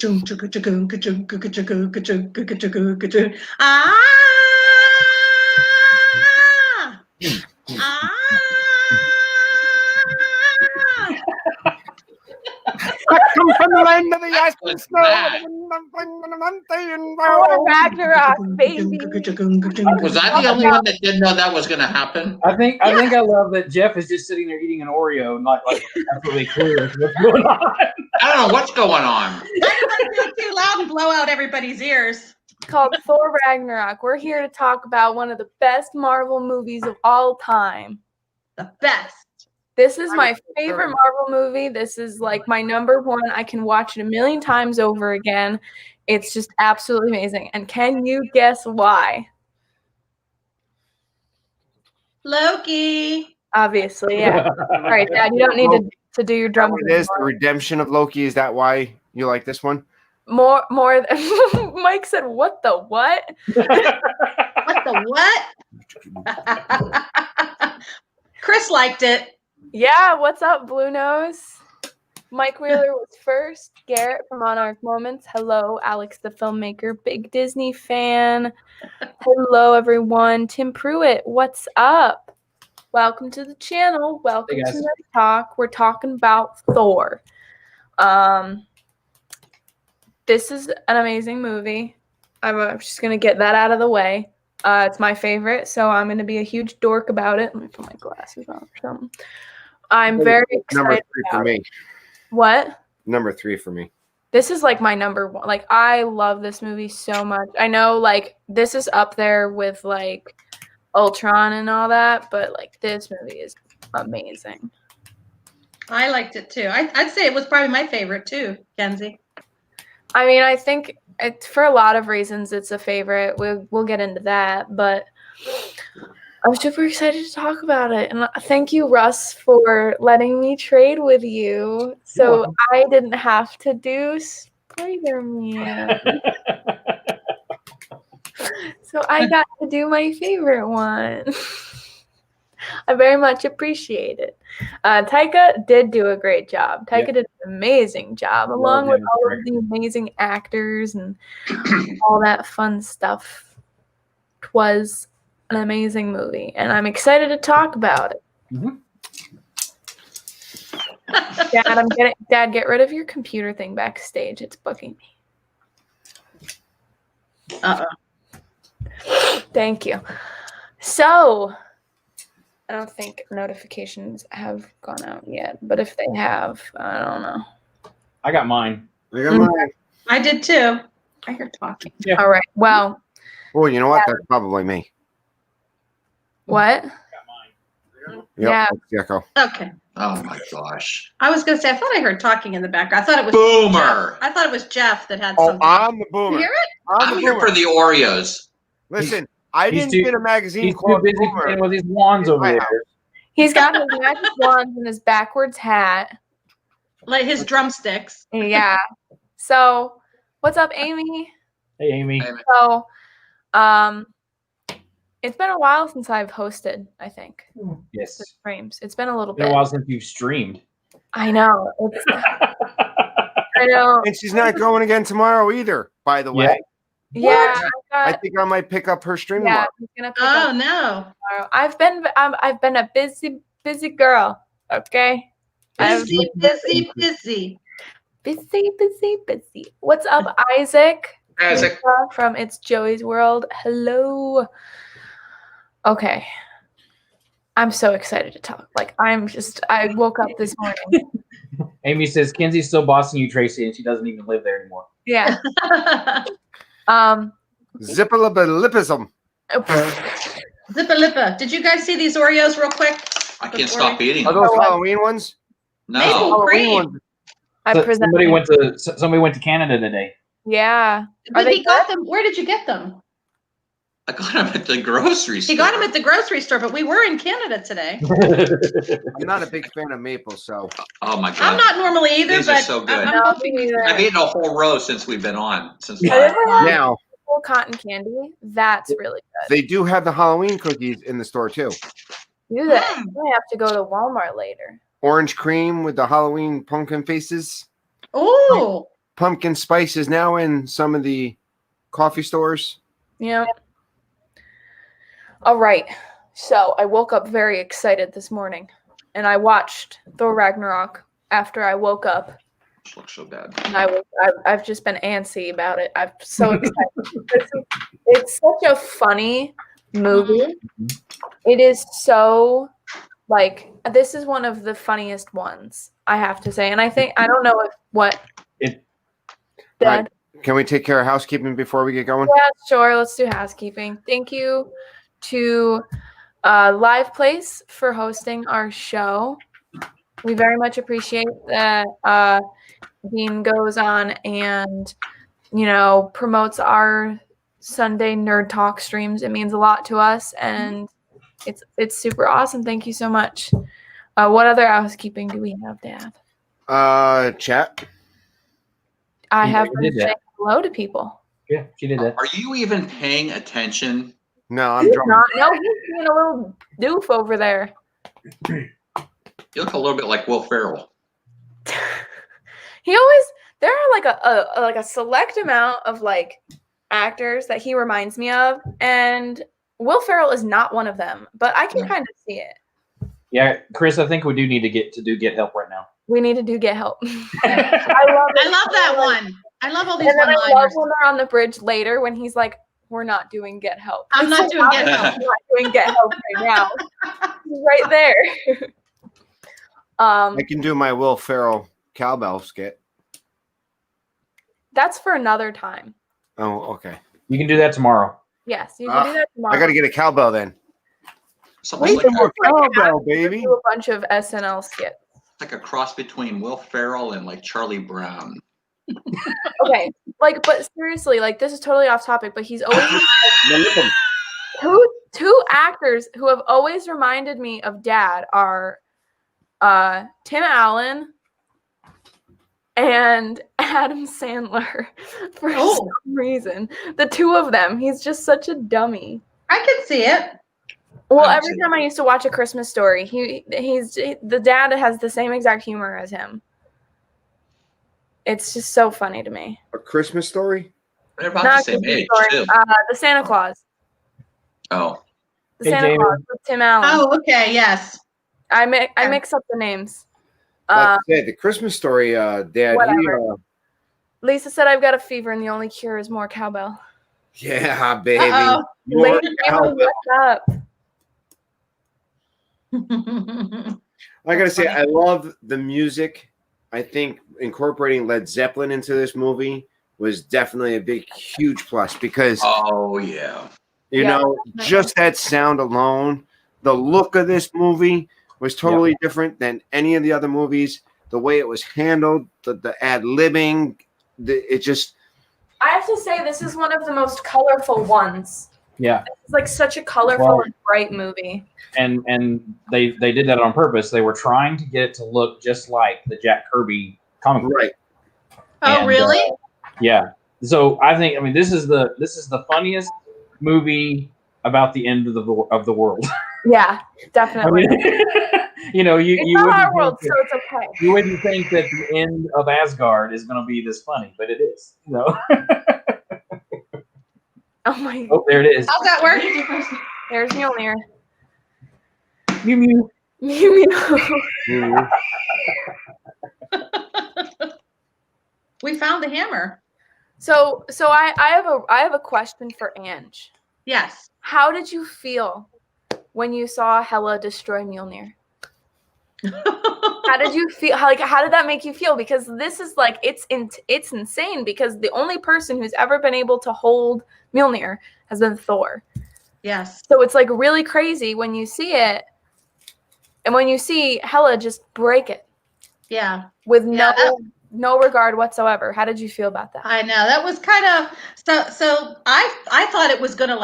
Ah! Ah! Come from the land of the ice and snow. Thor Ragnarok, baby. Was I the only one that didn't know that was going to happen? I think I love that Jeff is just sitting there eating an Oreo and not like absolutely clear what's going on. I don't know what's going on. Everybody do it too loud and blow out everybody's ears. It's called Thor Ragnarok. We're here to talk about one of the best Marvel movies of all time. The best. This is my favorite Marvel movie. This is like my number one. I can watch it a million times over again. It's just absolutely amazing. And can you guess why? Loki. Obviously, yeah. All right, Dad, you don't need to do your drums. It is the redemption of Loki. Is that why you like this one? More. Mike said, "What the what?" What the what? Chris liked it. Yeah, what's up, Blue Nose? Mike Wheeler was first. Garrett from Monarch Moments. Hello, Alex the filmmaker, big Disney fan. Hello, everyone. Tim Pruitt, what's up? Welcome to the channel. Welcome to the talk. We're talking about Thor. This is an amazing movie. I'm just gonna get that out of the way. It's my favorite, so I'm gonna be a huge dork about it. Let me put my glasses on or something. I'm very excited. Number 3 for me. What? Number 3 for me. This is like my number one. Like, I love this movie so much. I know, like, this is up there with like Ultron and all that, but like this movie is amazing. I liked it too. I'd say it was probably my favorite too, Kenzie. I mean, I think it's for a lot of reasons it's a favorite. We'll get into that, but I'm super excited to talk about it. And thank you, Russ, for letting me trade with you so I didn't have to do Spider-Man. So I got to do my favorite one. I very much appreciate it. Taika did do a great job. Taika did an amazing job, along with all of the amazing actors and all that fun stuff. It was an amazing movie, and I'm excited to talk about it. Mm-hmm. Dad, get rid of your computer thing backstage. It's bugging me. Thank you. So, I don't think notifications have gone out yet, but if they have, I don't know. I got mine. I did too. I hear talking. Yeah. All right. Well. Oh, you know what? That's probably me. What? Yep, Yeah. Gecko. Okay. Oh my gosh. I was gonna say I thought I heard talking in the background. I thought it was Boomer. Jeff. I thought it was Jeff that had Oh, something. I'm the boomer. You hear it? I'm here for the Oreos. Listen, I didn't get a magazine He's called too busy Boomer. playing with his wands over there. He's got his magic wands and his backwards hat. Like his drumsticks. Yeah. So, what's up, Amy? Hey, Amy. So, it's been a while since I've hosted, I think. Yes. The streams. It's been a little It's been bit. a while since you've streamed. I know. I know. And she's not going again tomorrow either, by the way. Yeah. I think I might pick up her stream Yeah, tomorrow. he's gonna pick Oh up no. tomorrow. I've been a busy girl. Okay. Busy. What's up, Isaac? Isaac. From It's Joey's World. Hello. Okay. I'm so excited to talk. Like, I woke up this morning. Amy says Kenzie's still bossing you, Tracy, and she doesn't even live there anymore. Yeah. Zippalipalism. Zippa-lippa. Did you guys see these Oreos real quick? I can't stop eating Are them. those Halloween ones? No. Maple cream. Ones. Somebody went to Canada today. Yeah. But he got them. Where did you get them? I got them at the grocery store. He got them at the grocery store, but we were in Canada today. I'm not a big fan of maple, so. Oh my god. I'm not normally either, These are but so good. I'm hoping I've eaten a whole row since we've been on. Now, cotton candy. That's really good. they do have the Halloween cookies in the store too. Do they? I have to go to Walmart later. Orange cream with the Halloween pumpkin faces. Oh, pumpkin spice is now in some of the coffee stores. Yeah. All right. So I woke up very excited this morning, and I watched Thor Ragnarok after I woke up. This looks so bad. And I've just been antsy about it. I'm so excited. It's such a funny movie. It is so, like, this is one of the funniest ones, I have to say. And I don't know Dad? Can we take care of housekeeping before we get going? Yeah, sure. Let's do housekeeping. Thank you to Live Place for hosting our show. We very much appreciate that Dean goes on and, promotes our Sunday Nerd Talk streams. It means a lot to us, and it's super awesome. Thank you so much. What other housekeeping do we have, Dad? Chat. I Yeah, have you been did that. saying hello to people. Yeah, she did that. Are you even paying attention? No, I'm He's drunk. not. No, he's being a little doof over there. You look a little bit like Will Ferrell. There are like a select amount of like actors that he reminds me of, and Will Ferrell is not one of them, but I can kind of see it. Yeah, Chris, I think we do need to get help right now. We need to get help. I love that one. I love all these And then I love one-liners. when they're on the bridge later when he's like, "We're not doing get help." I'm not doing get help. I'm not doing get help right now. He's right there. I can do my Will Ferrell cowbell skit. That's for another time. Oh, okay. You can do that tomorrow. Yes, you can do that tomorrow. I got to get a cowbell then. Something Wait, like, more like cowbell, baby. do a bunch of SNL skits. like a cross between Will Ferrell and like Charlie Brown. Okay, but seriously, this is totally off topic, but he's always two actors who have always reminded me of Dad are Tim Allen and Adam Sandler for some reason. The two of them, he's just such a dummy. I can see it. Well, every time I used to watch A Christmas Story, the dad has the same exact humor as him. It's just so funny to me. A Christmas Story? They're about Not the same Christmas age, Story, too. the Santa Claus. Oh. The Hey, Santa Damon. Claus with Tim Allen. Oh, okay, yes. I mix up the names. Like I said, the Christmas Story, Dad. Whatever. Lisa said I've got a fever and the only cure is more cowbell. Yeah, baby. Uh-oh. More Lisa, cowbell. what's up? I gotta say, I love the music. I think incorporating Led Zeppelin into this movie was definitely a big, huge plus because Oh, yeah. you know, just that sound alone, the look of this movie was totally different than any of the other movies. The way it was handled, the ad-libbing, it just. I have to say this is one of the most colorful ones. Yeah. It's like such a colorful and bright movie. And they did that on purpose. They were trying to get it to look just like the Jack Kirby comic book. Right. Oh, And, really? Yeah. So I think this is the funniest movie about the end of the world. Yeah, definitely. You it's not our world, so it's okay. You wouldn't think that the end of Asgard is going to be this funny, but it is. Oh my god. Oh, there it is. How's that work? There's Mjolnir. Mew mew. Mew mew. We found the hammer. So I have a question for Ange. Yes. How did you feel when you saw Hela destroy Mjolnir? How did you feel? How did that make you feel? Because this is it's insane because the only person who's ever been able to hold Mjolnir has been Thor. Yes. So it's really crazy when you see it, and when you see Hela just break it. Yeah. With no regard whatsoever. How did you feel about that? I know that was kind of so. I thought it was gonna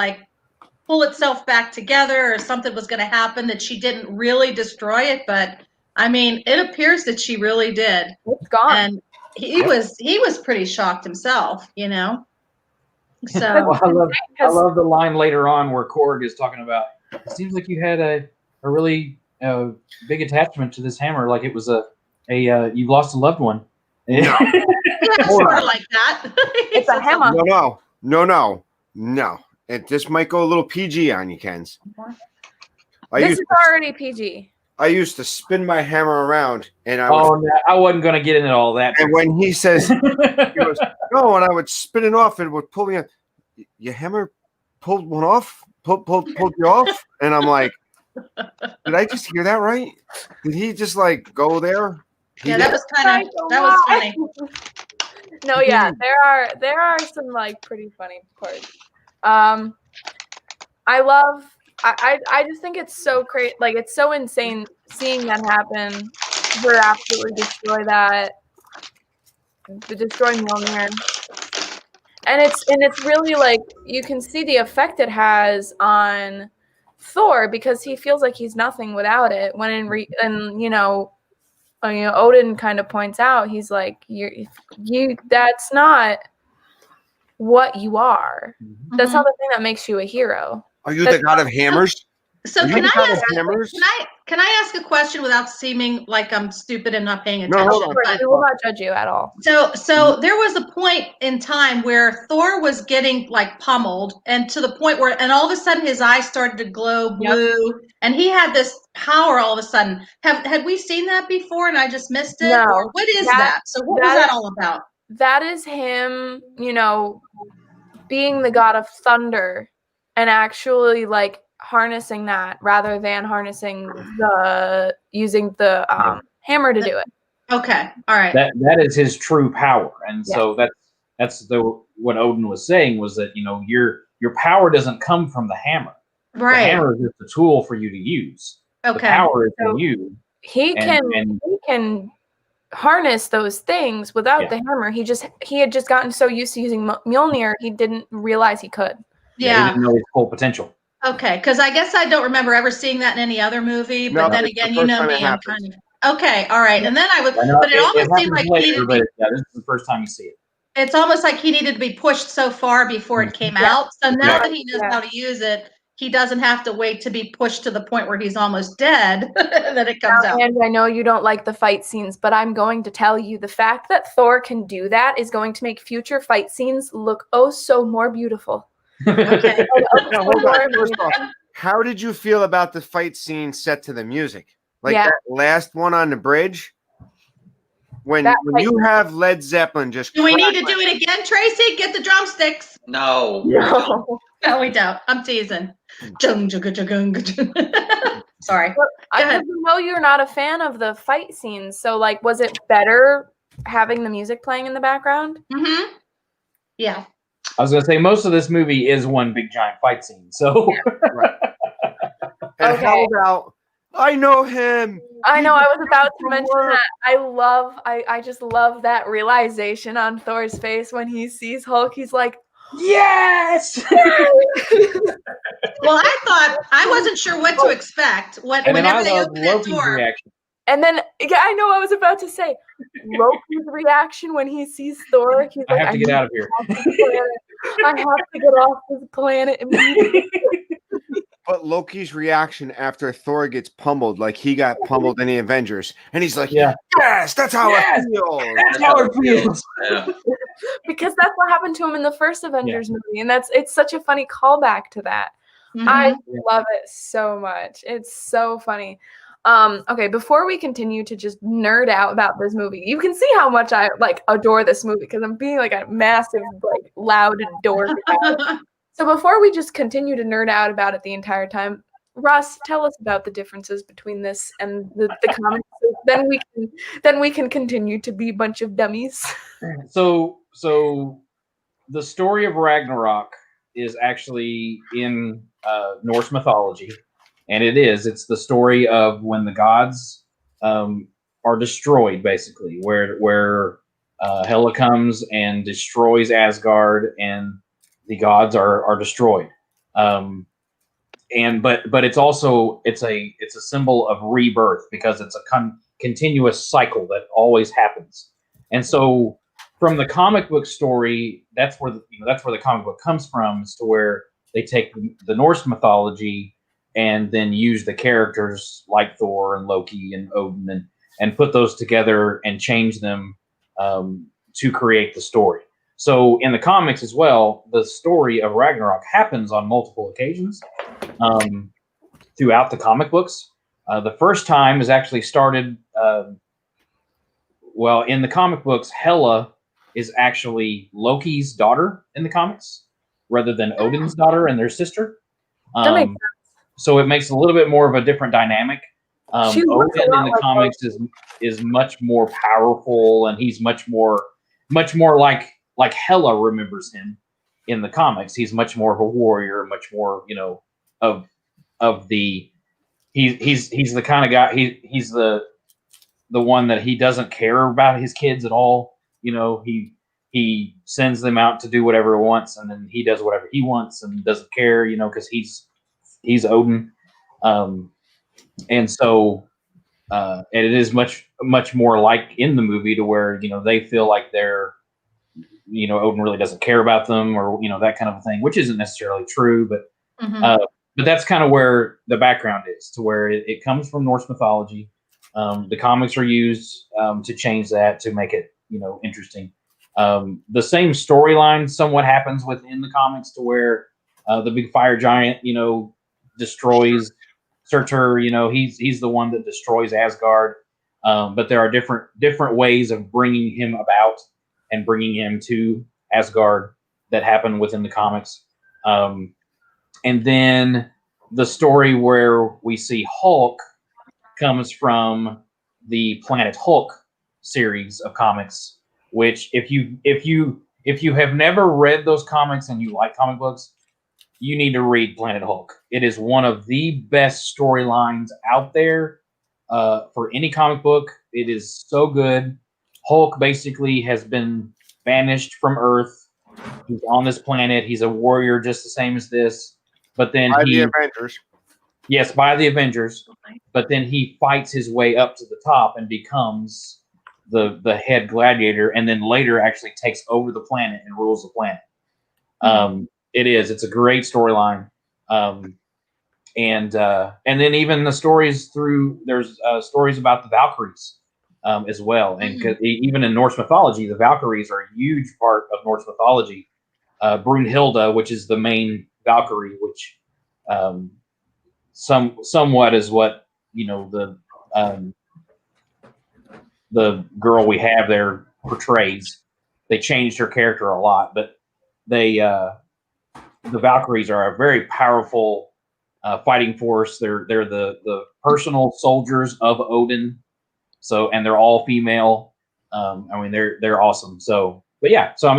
pull itself back together, or something was gonna happen that she didn't really destroy it, but I mean, it appears that she really did. It's gone. And he was pretty shocked himself, So Well, I love the line later on where Korg is talking about. It seems like you had a really big attachment to this hammer, like it was you've lost a loved one. No. It's Hold more on. like that. It's a hammer. No. And this might go a little PG on you, Kens. This is already PG. I used to spin my hammer around, and I wasn't going to get into all that. And when he says, he goes, no, and I would spin it off, and it would pull me up. Your hammer pulled one off? Pulled you off? And I'm like, did I just hear that right? Did he just like go there? Yeah, that was funny. No, yeah, there are some like pretty funny parts. I just think it's so crazy, like it's so insane seeing that happen. Her absolutely destroy Mjolnir, and it's really like you can see the effect it has on Thor because he feels like he's nothing without it. When Odin kind of points out, he's like, you that's not what you are. That's not the thing that makes you a hero. Are you the god of hammers? So can I ask a question without seeming like I'm stupid and not paying attention? No, hold on. We will not judge you at all. So there was a point in time where Thor was getting like pummeled, and to the point where, and all of a sudden his eyes started to glow blue, and he had this power all of a sudden. Had we seen that before and I just missed it? No. Or what is that? So what was that all about? That is him, being the god of thunder and actually like harnessing that rather than using the hammer to do it. Okay, all right. That is his true power, and so that's what Odin was saying was that your power doesn't come from the hammer. Right. The hammer is just a tool for you to use. Okay. The power is in you. He can harness those things without the hammer. He had just gotten so used to using Mjolnir, he didn't realize he could. Yeah. He didn't know his full potential. Okay, because I guess I don't remember ever seeing that in any other movie. But then again, you know me, I'm kind of okay. All right, and then I was, but it almost seemed like this is the first time you see it. It's almost like he needed to be pushed so far before it came out. So now that he knows how to use it, he doesn't have to wait to be pushed to the point where he's almost dead that it comes out. And I know you don't like the fight scenes, but I'm going to tell you the fact that Thor can do that is going to make future fight scenes look oh so more beautiful. Okay. Now, hold on. First off, how did you feel about the fight scene set to the music? Like that last one on the bridge? When you have Led Zeppelin just... Do we need to do it again, Tracy? Get the drumsticks. No. No, we don't. I'm teasing. Sorry. I know you're not a fan of the fight scenes, so like, was it better having the music playing in the background? Mm-hmm. Yeah. I was going to say, most of this movie is one big giant fight scene, so... And how about, I know him. I know, I was about to mention that. I just love that realization on Thor's face when he sees Hulk. He's like, yes! Well, I wasn't sure what to expect whenever they opened that door. Reaction. And then, I know I was about to say, Loki's reaction when he sees Thor. He's like, I have to get out of here. I have to get off this planet immediately. But Loki's reaction after Thor gets pummeled, like he got pummeled in the Avengers, and he's like, yes, that's how it feels. That's how it feels. Yeah. Because that's what happened to him in the first Avengers movie, and it's such a funny callback to that. Mm-hmm. I love it so much. It's so funny. Okay, before we continue to just nerd out about this movie, you can see how much I like adore this movie because I'm being like a massive, like loud dork about it. So before we just continue to nerd out about it the entire time, Russ, tell us about the differences between this and the comics. Then we can continue to be a bunch of dummies. So the story of Ragnarok is actually in Norse mythology, and it's the story of when the gods are destroyed, basically, where Hela comes and destroys Asgard, and the gods are destroyed. But it's also it's a symbol of rebirth because it's a continuous cycle that always happens. And so from the comic book story, that's where the comic book comes from, is to where they take the Norse mythology and then use the characters like Thor and Loki and Odin and put those together and change them to create the story. So in the comics as well, the story of Ragnarok happens on multiple occasions throughout the comic books. The first time is actually started, in the comic books, Hela is actually Loki's daughter in the comics, rather than Odin's daughter and their sister. That makes sense. So it makes a little bit more of a different dynamic. She looks a Odin lot in the like comics is much more powerful, and he's much more like Hela remembers him in the comics. He's much more of a warrior, much more of the he's the kind of guy he's the one that he doesn't care about his kids at all. He sends them out to do whatever he wants, and then he does whatever he wants and doesn't care, because he's Odin. And so and it is much more like in the movie to where they feel like they're Odin really doesn't care about them, or that kind of a thing, which isn't necessarily true, but that's kind of where the background is, to where it comes from Norse mythology. The comics are used to change that, to make it interesting. The same storyline somewhat happens within the comics, to where the big fire giant destroys Surtur. He's the one that destroys Asgard. But there are different ways of bringing him about and bringing him to Asgard that happen within the comics. And then the story where we see Hulk comes from the Planet Hulk series of comics, which if you have never read those comics and you like comic books, you need to read Planet Hulk. It is one of the best storylines out there for any comic book. It is so good. Hulk basically has been banished from Earth. He's on this planet. He's a warrior just the same as this. But then By the Avengers. Yes, by the Avengers. But then he fights his way up to the top and becomes the head gladiator, and then later actually takes over the planet and rules the planet. It's a great storyline. And then even the stories there's stories about the Valkyries as well. And even in Norse mythology, the Valkyries are a huge part of Norse mythology. Brunhilde, which is the main Valkyrie, which somewhat is what the girl we have there portrays. They changed her character a lot, but the Valkyries are a very powerful fighting force. They're the personal soldiers of Odin. So, and they're all female. They're awesome. So, but yeah. So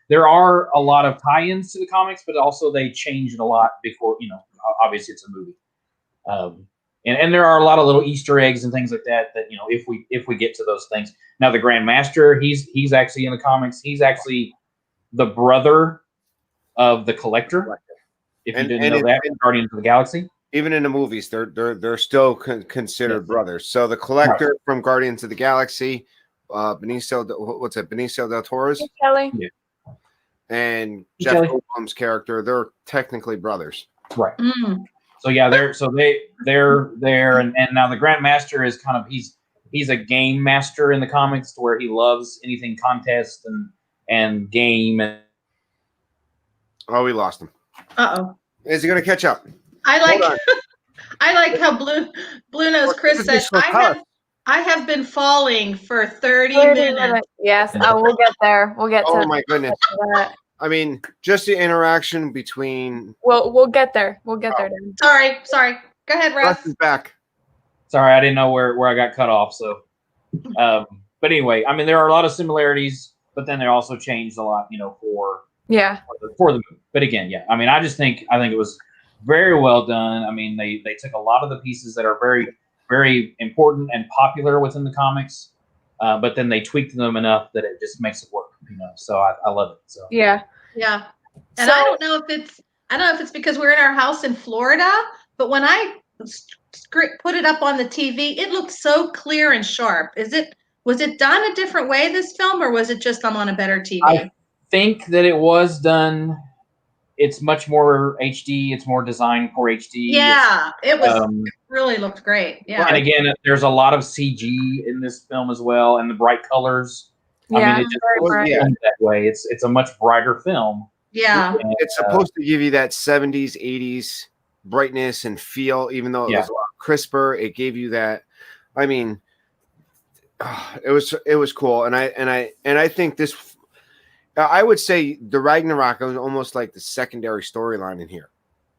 there are a lot of tie-ins to the comics, but also they changed it a lot before. Obviously it's a movie. And there are a lot of little Easter eggs and things like that if we get to those things. Now the Grand Master, he's actually in the comics. He's actually the brother of the Collector. If you didn't know that, in Guardians of the Galaxy. Even in the movies, they're still considered brothers. So the Collector from Guardians of the Galaxy, Benicio del Toro's, Kelly, and Jeff Goldblum's character, they're technically brothers. Right. So yeah, they're there, and now the Grand Master is kind of he's a game master in the comics, to where he loves anything contest and game. Oh, we lost him. Uh-oh. Is he going to catch up? I like how Blue Nose Chris said, I have been falling for 30 minutes. Yes, we'll get there. We'll get to Oh my goodness. I mean, just the interaction between. We'll get there. We'll get there. Dan. Sorry. Go ahead, Russ. Is back. Sorry, I didn't know where I got cut off. So, but anyway, there are a lot of similarities, but then they also changed a lot, for the movie. But again, yeah, I just think it was very well done. They took a lot of the pieces that are very, very important and popular within the comics, but then they tweaked them enough that it just makes it work. So I love it. So yeah. And I don't know if it's because we're in our house in Florida, but when I put it up on the TV, it looked so clear and sharp. Was it done a different way, this film, or was it just on a better TV? I think that it was done. It's much more HD. It's more designed for HD. Yeah, it really looked great. Yeah. And again, there's a lot of CG in this film as well, and the bright colors. Yeah, I mean, it just very wasn't bright. filmed that way. It's a much brighter film. Yeah. And, It's supposed to give you that 70s, 80s brightness and feel, even though it was a lot crisper. It gave you that. I mean, it was cool, and I think this. I would say the Ragnarok was almost like the secondary storyline in here.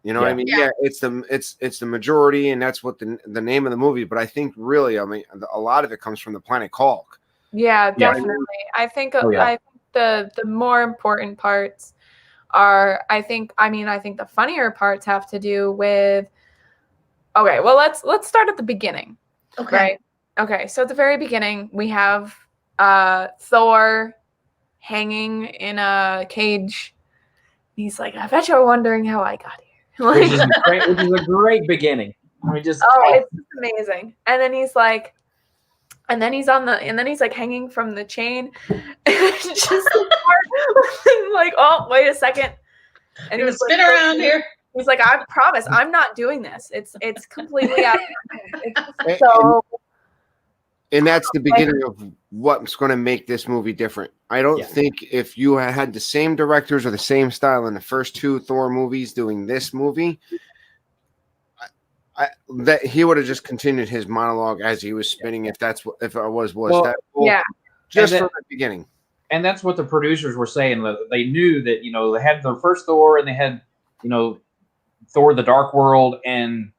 You know what I mean? Yeah, it's the majority, and that's what the name of the movie. But I think really, I mean, a lot of it comes from the planet Kalk. Yeah, definitely. I think I think the more important parts are I think the funnier parts have to do with okay, well let's start at the beginning. Okay. Right? Okay, so at the very beginning we have Thor hanging in a cage. He's like, I bet you're wondering how I got here. Like, which is a great beginning. I mean, just it's just amazing. And then he's like, and then he's like hanging from the chain. And it's just like, oh, wait a second. And Gonna he's spin like, around here. He's like, I promise, I'm not doing this. It's completely out of my head. It's And that's the beginning of what's going to make this movie different. I don't think if you had the same directors or the same style in the first two Thor movies doing this movie, that he would have just continued his monologue as he was spinning. If it was that cool. Yeah, just from the beginning. And that's what the producers were saying. They knew that they had their first Thor and they had Thor: The Dark World, and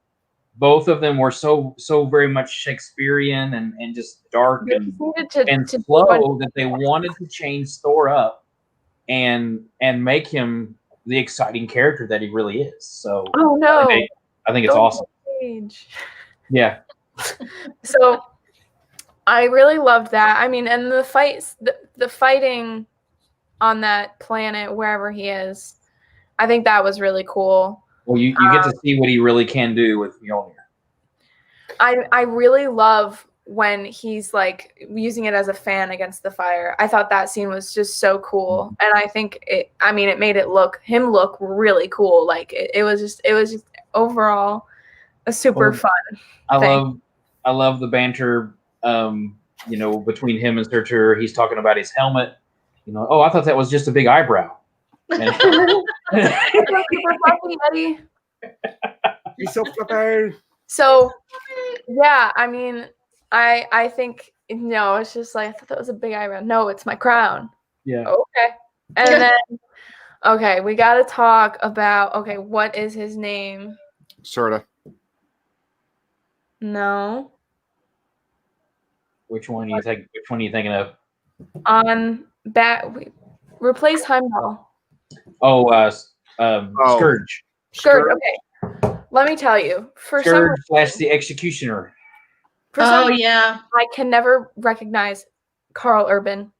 both of them were so very much Shakespearean and just dark and slow that they wanted to change Thor up and make him the exciting character that he really is. So I think it's awesome. Yeah. So I really loved that. I mean, and the fights, the fighting on that planet wherever he is, I think that was really cool. Well, you get to see what he really can do with Mjolnir. I really love when he's like using it as a fan against the fire. I thought that scene was just so cool, and I think it made him look really cool. Like it was just overall a super fun. I love the banter. Between him and Surtur, he's talking about his helmet. Oh, I thought that was just a big eyebrow. And super fluffy, Eddie. He's so fluffy. So, yeah, I mean, I think it's just like I thought that was a big eyebrow. No, it's my crown. Yeah. Okay. And then, we got to talk about what is his name? Sorta. No. Which one are you thinking of? Replace Heimdall. Scourge. Scourge. Okay. Let me tell you. Scourge / the Executioner. Yeah. I can never recognize Carl Urban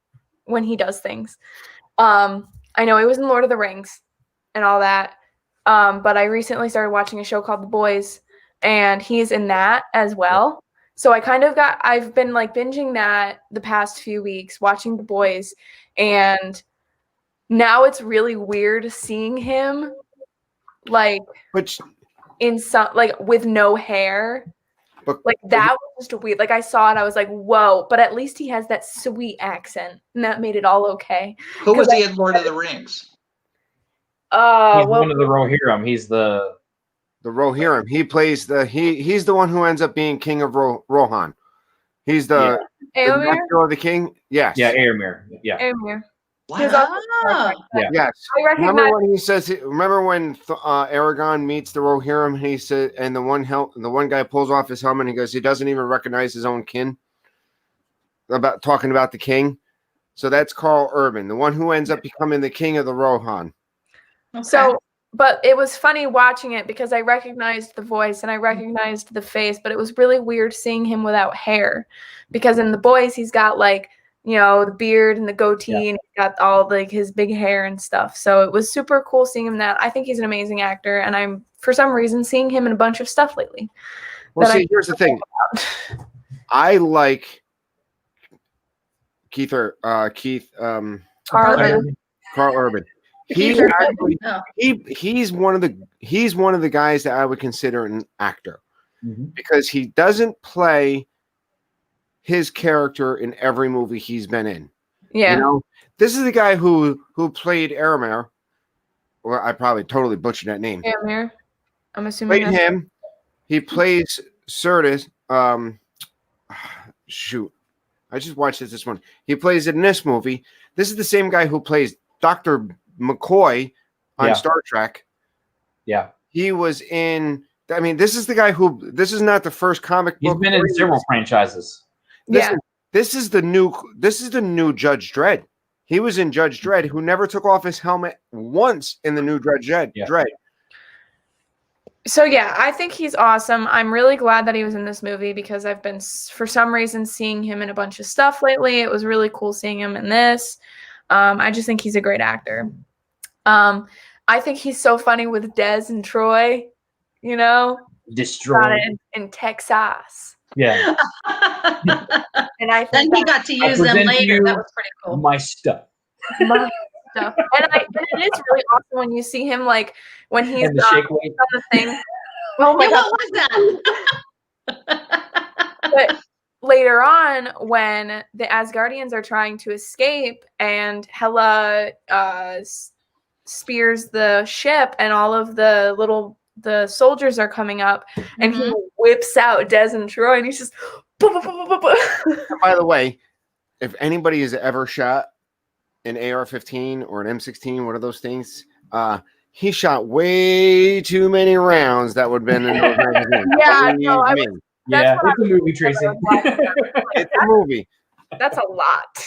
when he does things. I know he was in Lord of the Rings and all that. But I recently started watching a show called The Boys, and he's in that as well. So I've been like binging that the past few weeks, watching The Boys, and now it's really weird seeing him in some with no hair. That was just weird. Like I saw it, I was like, whoa, but at least he has that sweet accent, and that made it all okay. Who was he in Lord of the Rings? He's one of the Rohirrim. He's the Rohirrim. He plays he's the one who ends up being king of Rohan. He's the nephew of the king. Yes. Yeah, Éomer. Yeah. Éomer. Wow. Yes. Remember when he says? Remember when Aragorn meets the Rohirrim? And he said, and the one guy pulls off his helmet and he goes, he doesn't even recognize his own kin. Talking about the king. So that's Carl Urban, the one who ends up becoming the king of the Rohan. Okay. So, but it was funny watching it because I recognized the voice and I recognized the face, but it was really weird seeing him without hair, because in The Boys he's got the beard and the goatee, and he's got all his big hair and stuff. So it was super cool seeing him that. I think he's an amazing actor, and I'm for some reason seeing him in a bunch of stuff lately. Well, here's the thing. I like Carl Urban. He's one of the guys that I would consider an actor, because he doesn't play his character in every movie he's been in. Yeah. You know, this is the guy who played Aramir. Or I probably totally butchered that name. Cameo. I'm assuming Played him. He plays Sirtis. Shoot. I just watched this one. He plays it in this movie. This is the same guy who plays Dr. McCoy on Star Trek. Yeah. He was in. I mean, this is the guy who. This is not the first comic book. He's been in several franchises. Listen, this is the new. This is the new Judge Dredd. He was in Judge Dredd, who never took off his helmet once in the new Judge Dredd. So yeah, I think he's awesome. I'm really glad that he was in this movie because I've been, for some reason, seeing him in a bunch of stuff lately. It was really cool seeing him in this. I just think he's a great actor. I think he's so funny with Des and Troy. You know, Destroy in Texas. Yeah. And I then he got to use them later. That was pretty cool. My stuff. My stuff. And it is really awesome when you see him, like when he's on the thing. Oh my God, what was that? But later on, when the Asgardians are trying to escape and Hela spears the ship and all of the soldiers are coming up, and he whips out Des and Troy, and he's just. By the way, if anybody has ever shot an AR-15 or an M16, one of those things, he shot way too many rounds that would have been in those magazines. Yeah, no, yeah, it's a movie, Tracy. It's a movie. That's a lot.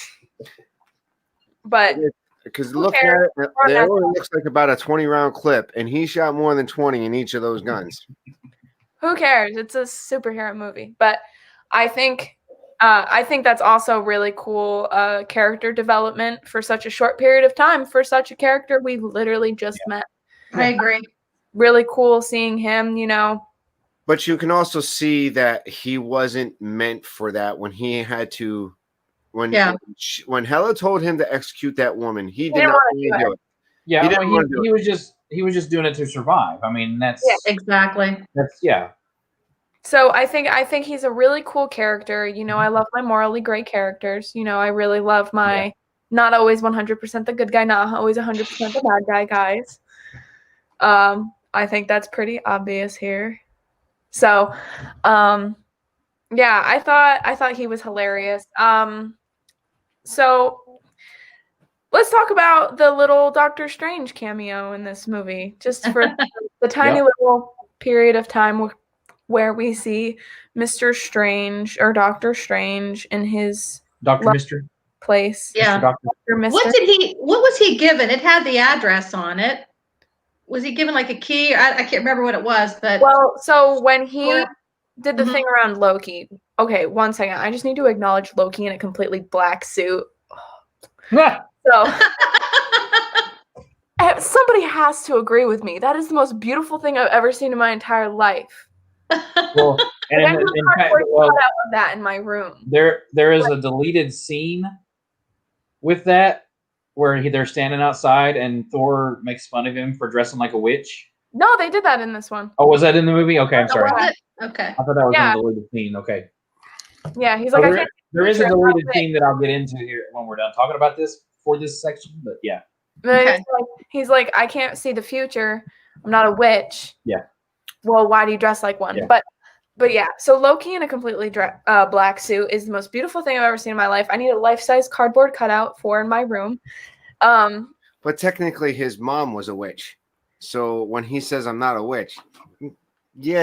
But because look at it, it only looks like about a 20-round clip, and he shot more than 20 in each of those guns. Who cares? It's a superhero movie. But I think that's also really cool character development for such a short period of time for such a character we've literally just met. I agree. Really cool seeing him, you know. But you can also see that he wasn't meant for that when he had to. When Hela told him to execute that woman, he did not want to do it. Yeah, he was just doing it to survive. I mean, that's exactly. So I think he's a really cool character. You know, I love my morally gray characters. You know, I really love my not always 100% the good guy, not always 100% the bad guy guys. I think that's pretty obvious here. So, yeah, I thought he was hilarious. So let's talk about the little Doctor Strange cameo in this movie, just for the tiny little period of time where we see Mr. Strange or Doctor Strange in his place. Yeah. Dr. Mister. What was he given? It had the address on it. Was he given like a key? I can't remember what it was, but so when he did the thing around Loki. Okay, 1 second. I just need to acknowledge Loki in a completely black suit. So somebody has to agree with me. That is the most beautiful thing I've ever seen in my entire life. Well, and out of that in my room. There is a deleted scene with that where they're standing outside and Thor makes fun of him for dressing like a witch. No, they did that in this one. Oh, was that in the movie? Okay, I'm sorry. Okay. I thought that was in the deleted scene. Okay. Yeah, he's like, there is a deleted scene that I'll get into here when we're done talking about this for this section, but yeah. Okay. He's like, I can't see the future. I'm not a witch. Yeah. Well, why do you dress like one? Yeah. But yeah, so Loki in a completely black suit is the most beautiful thing I've ever seen in my life. I need a life-size cardboard cutout for in my room. But technically his mom was a witch. So when he says I'm not a witch,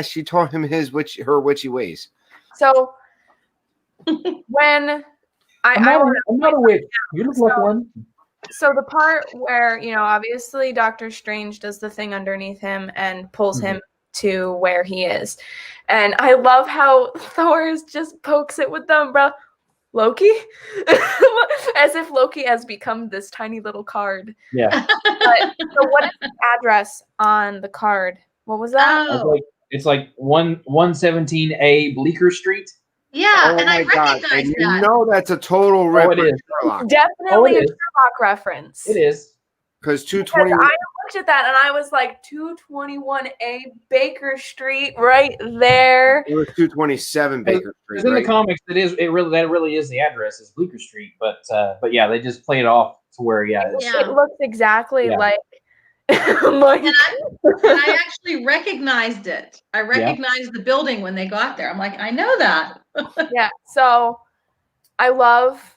she taught him her witchy ways. So when I'm not a witch. You look like one. So the part where, you know, obviously Doctor Strange does the thing underneath him and pulls him to where he is. And I love how Thor just pokes it with the umbrella. Loki? As if Loki has become this tiny little card. Yeah. So what is the address on the card? What was that? Oh. It's like 117A Bleecker Street. Yeah, and I recognize that. You know that's a total reference. Definitely a Sherlock reference. It is. Because I 220. looked at that and I was like, 221A Baker Street, right there. It was 227 Baker Street. Because in Right? the comics, that really is the address is Bleecker Street. But yeah, they just played it off to where It looks exactly Yeah. like. And I actually recognized it. I recognized the building when they got there. I'm like, I know that. Yeah. So I love,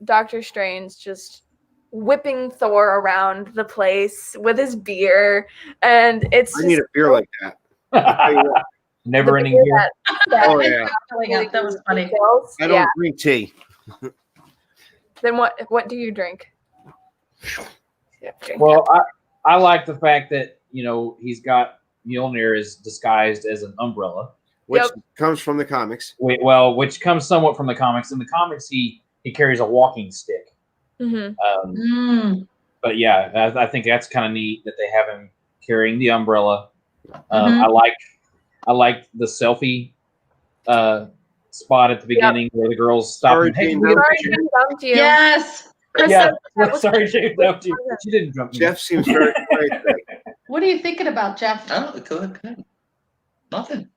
Doctor Strange just whipping Thor around the place with his beer, and it's I need a beer like that. Never ending beer. Oh yeah. That was funny. I don't drink tea. Then what do you drink? Well, I like the fact that he's got Mjolnir is disguised as an umbrella, Which comes from the comics. Which comes somewhat from the comics. In the comics, he carries a walking stick. Mm-hmm. But yeah, I think that's kind of neat that they have him carrying the umbrella. Mhm. I like the selfie spot at the beginning where the girls stop. Sorry, And, hey, Jane, can we get a Sorry, picture? Jane bumped you. Yes. Chris Yeah, said that was- sorry, Jane, dumped you. She didn't jump me. Jeff seems very quiet today. What are you thinking about, Jeff? Oh, good. Nothing.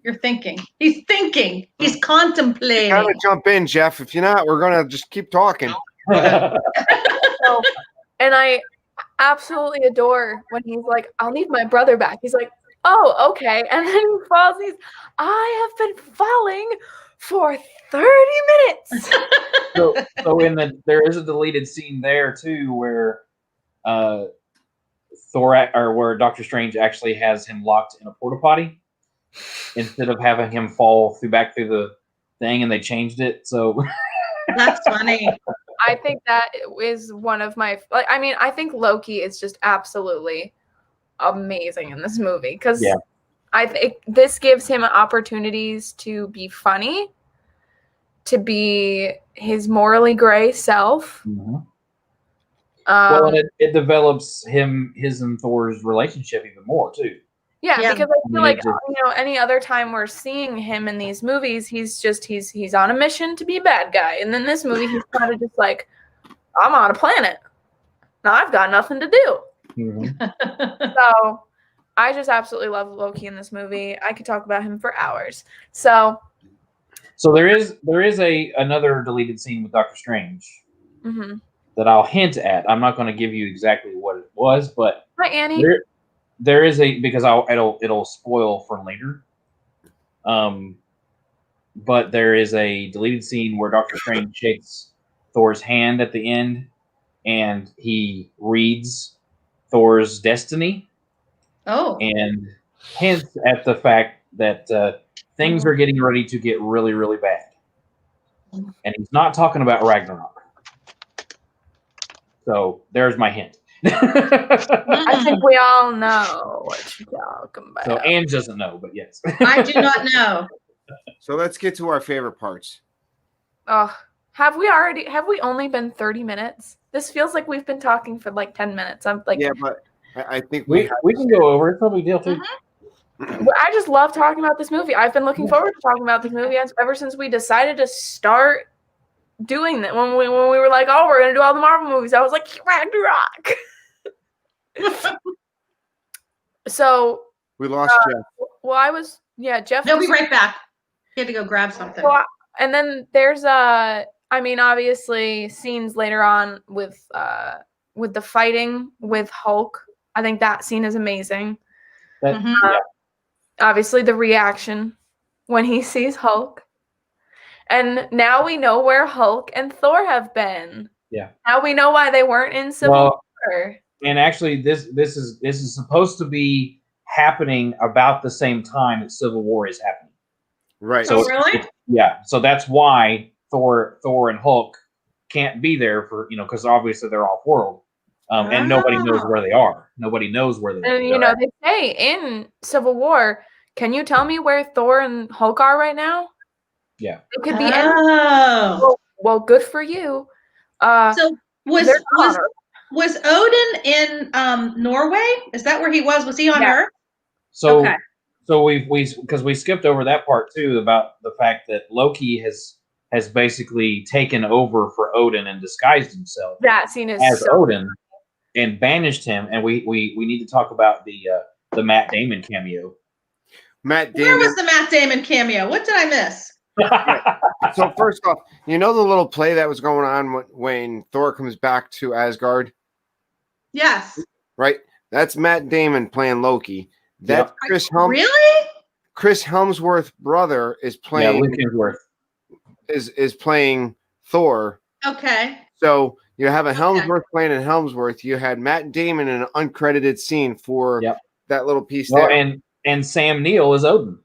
You're thinking. He's thinking. He's contemplating. Gotta jump in, Jeff. If you're not, we're gonna just keep talking. So, and I absolutely adore when he's like, I'll need my brother back. He's like, oh, okay. And then he falls. I have been falling for 30 minutes. so there is a deleted scene there too where where Doctor Strange actually has him locked in a porta potty instead of having him fall back through the thing, and they changed it. So That's funny. I think that is one of my I think Loki is just absolutely amazing in this movie because I think this gives him opportunities to be funny, to be his morally gray self. Mm-hmm. Well, and it develops his and Thor's relationship even more too. Yeah, because I feel like just, any other time we're seeing him in these movies, he's on a mission to be a bad guy, and then this movie he's kind of just like, I'm on a planet, now I've got nothing to do. mm-hmm. So I just absolutely love Loki in this movie. I could talk about him for hours. So there is another deleted scene with Doctor Strange that I'll hint at. I'm not going to give you exactly what it was, but hi Annie. There is because it'll spoil for later. But there is a deleted scene where Doctor Strange shakes Thor's hand at the end, and he reads Thor's destiny. Oh. And hints at the fact that things are getting ready to get really, really bad. And he's not talking about Ragnarok. So there's my hint. I think we all know what you're talking about. So Ange doesn't know, but yes. I do not know. So let's get to our favorite parts. Oh, have we only been 30 minutes? This feels like we've been talking for like 10 minutes. I'm like, yeah, but I think we can go over. It's no big deal too. I just love talking about this movie. I've been looking forward to talking about this movie ever since we decided to start doing that. When we were like, oh, we're gonna do all the Marvel movies, I was like, Ragnarok. So we lost Jeff. Well, Jeff. They'll be right back. He had to go grab something. And then there's obviously scenes later on with the fighting with Hulk. I think that scene is amazing. Obviously the reaction when he sees Hulk. And now we know where Hulk and Thor have been. Yeah. Now we know why they weren't in Civil War. And actually this is supposed to be happening about the same time that Civil War is happening. Right. So really? So that's why Thor and Hulk can't be there for, because obviously they're off world. And nobody knows where they are. Nobody knows where they are. And they say in Civil War, can you tell me where Thor and Hulk are right now? Yeah. It could be well, good for you. So was Odin in Norway? Is that where he was? Was he on Earth? So okay. So we skipped over that part too about the fact that Loki has basically taken over for Odin and disguised himself that scene is as Odin. and banished him. And we need to talk about the Matt Damon cameo. Matt Where Damon. was the Matt Damon cameo? What did I miss? So first off, you know the little play that was going on when Thor comes back to Asgard, Yes. right? That's Matt Damon playing Loki. That's Really? Chris Hemsworth's brother is playing. Luke Hemsworth is playing Thor. Okay. So you have a Hemsworth playing in Hemsworth. You had Matt Damon in an uncredited scene for that little piece there. And Sam Neill is Odin.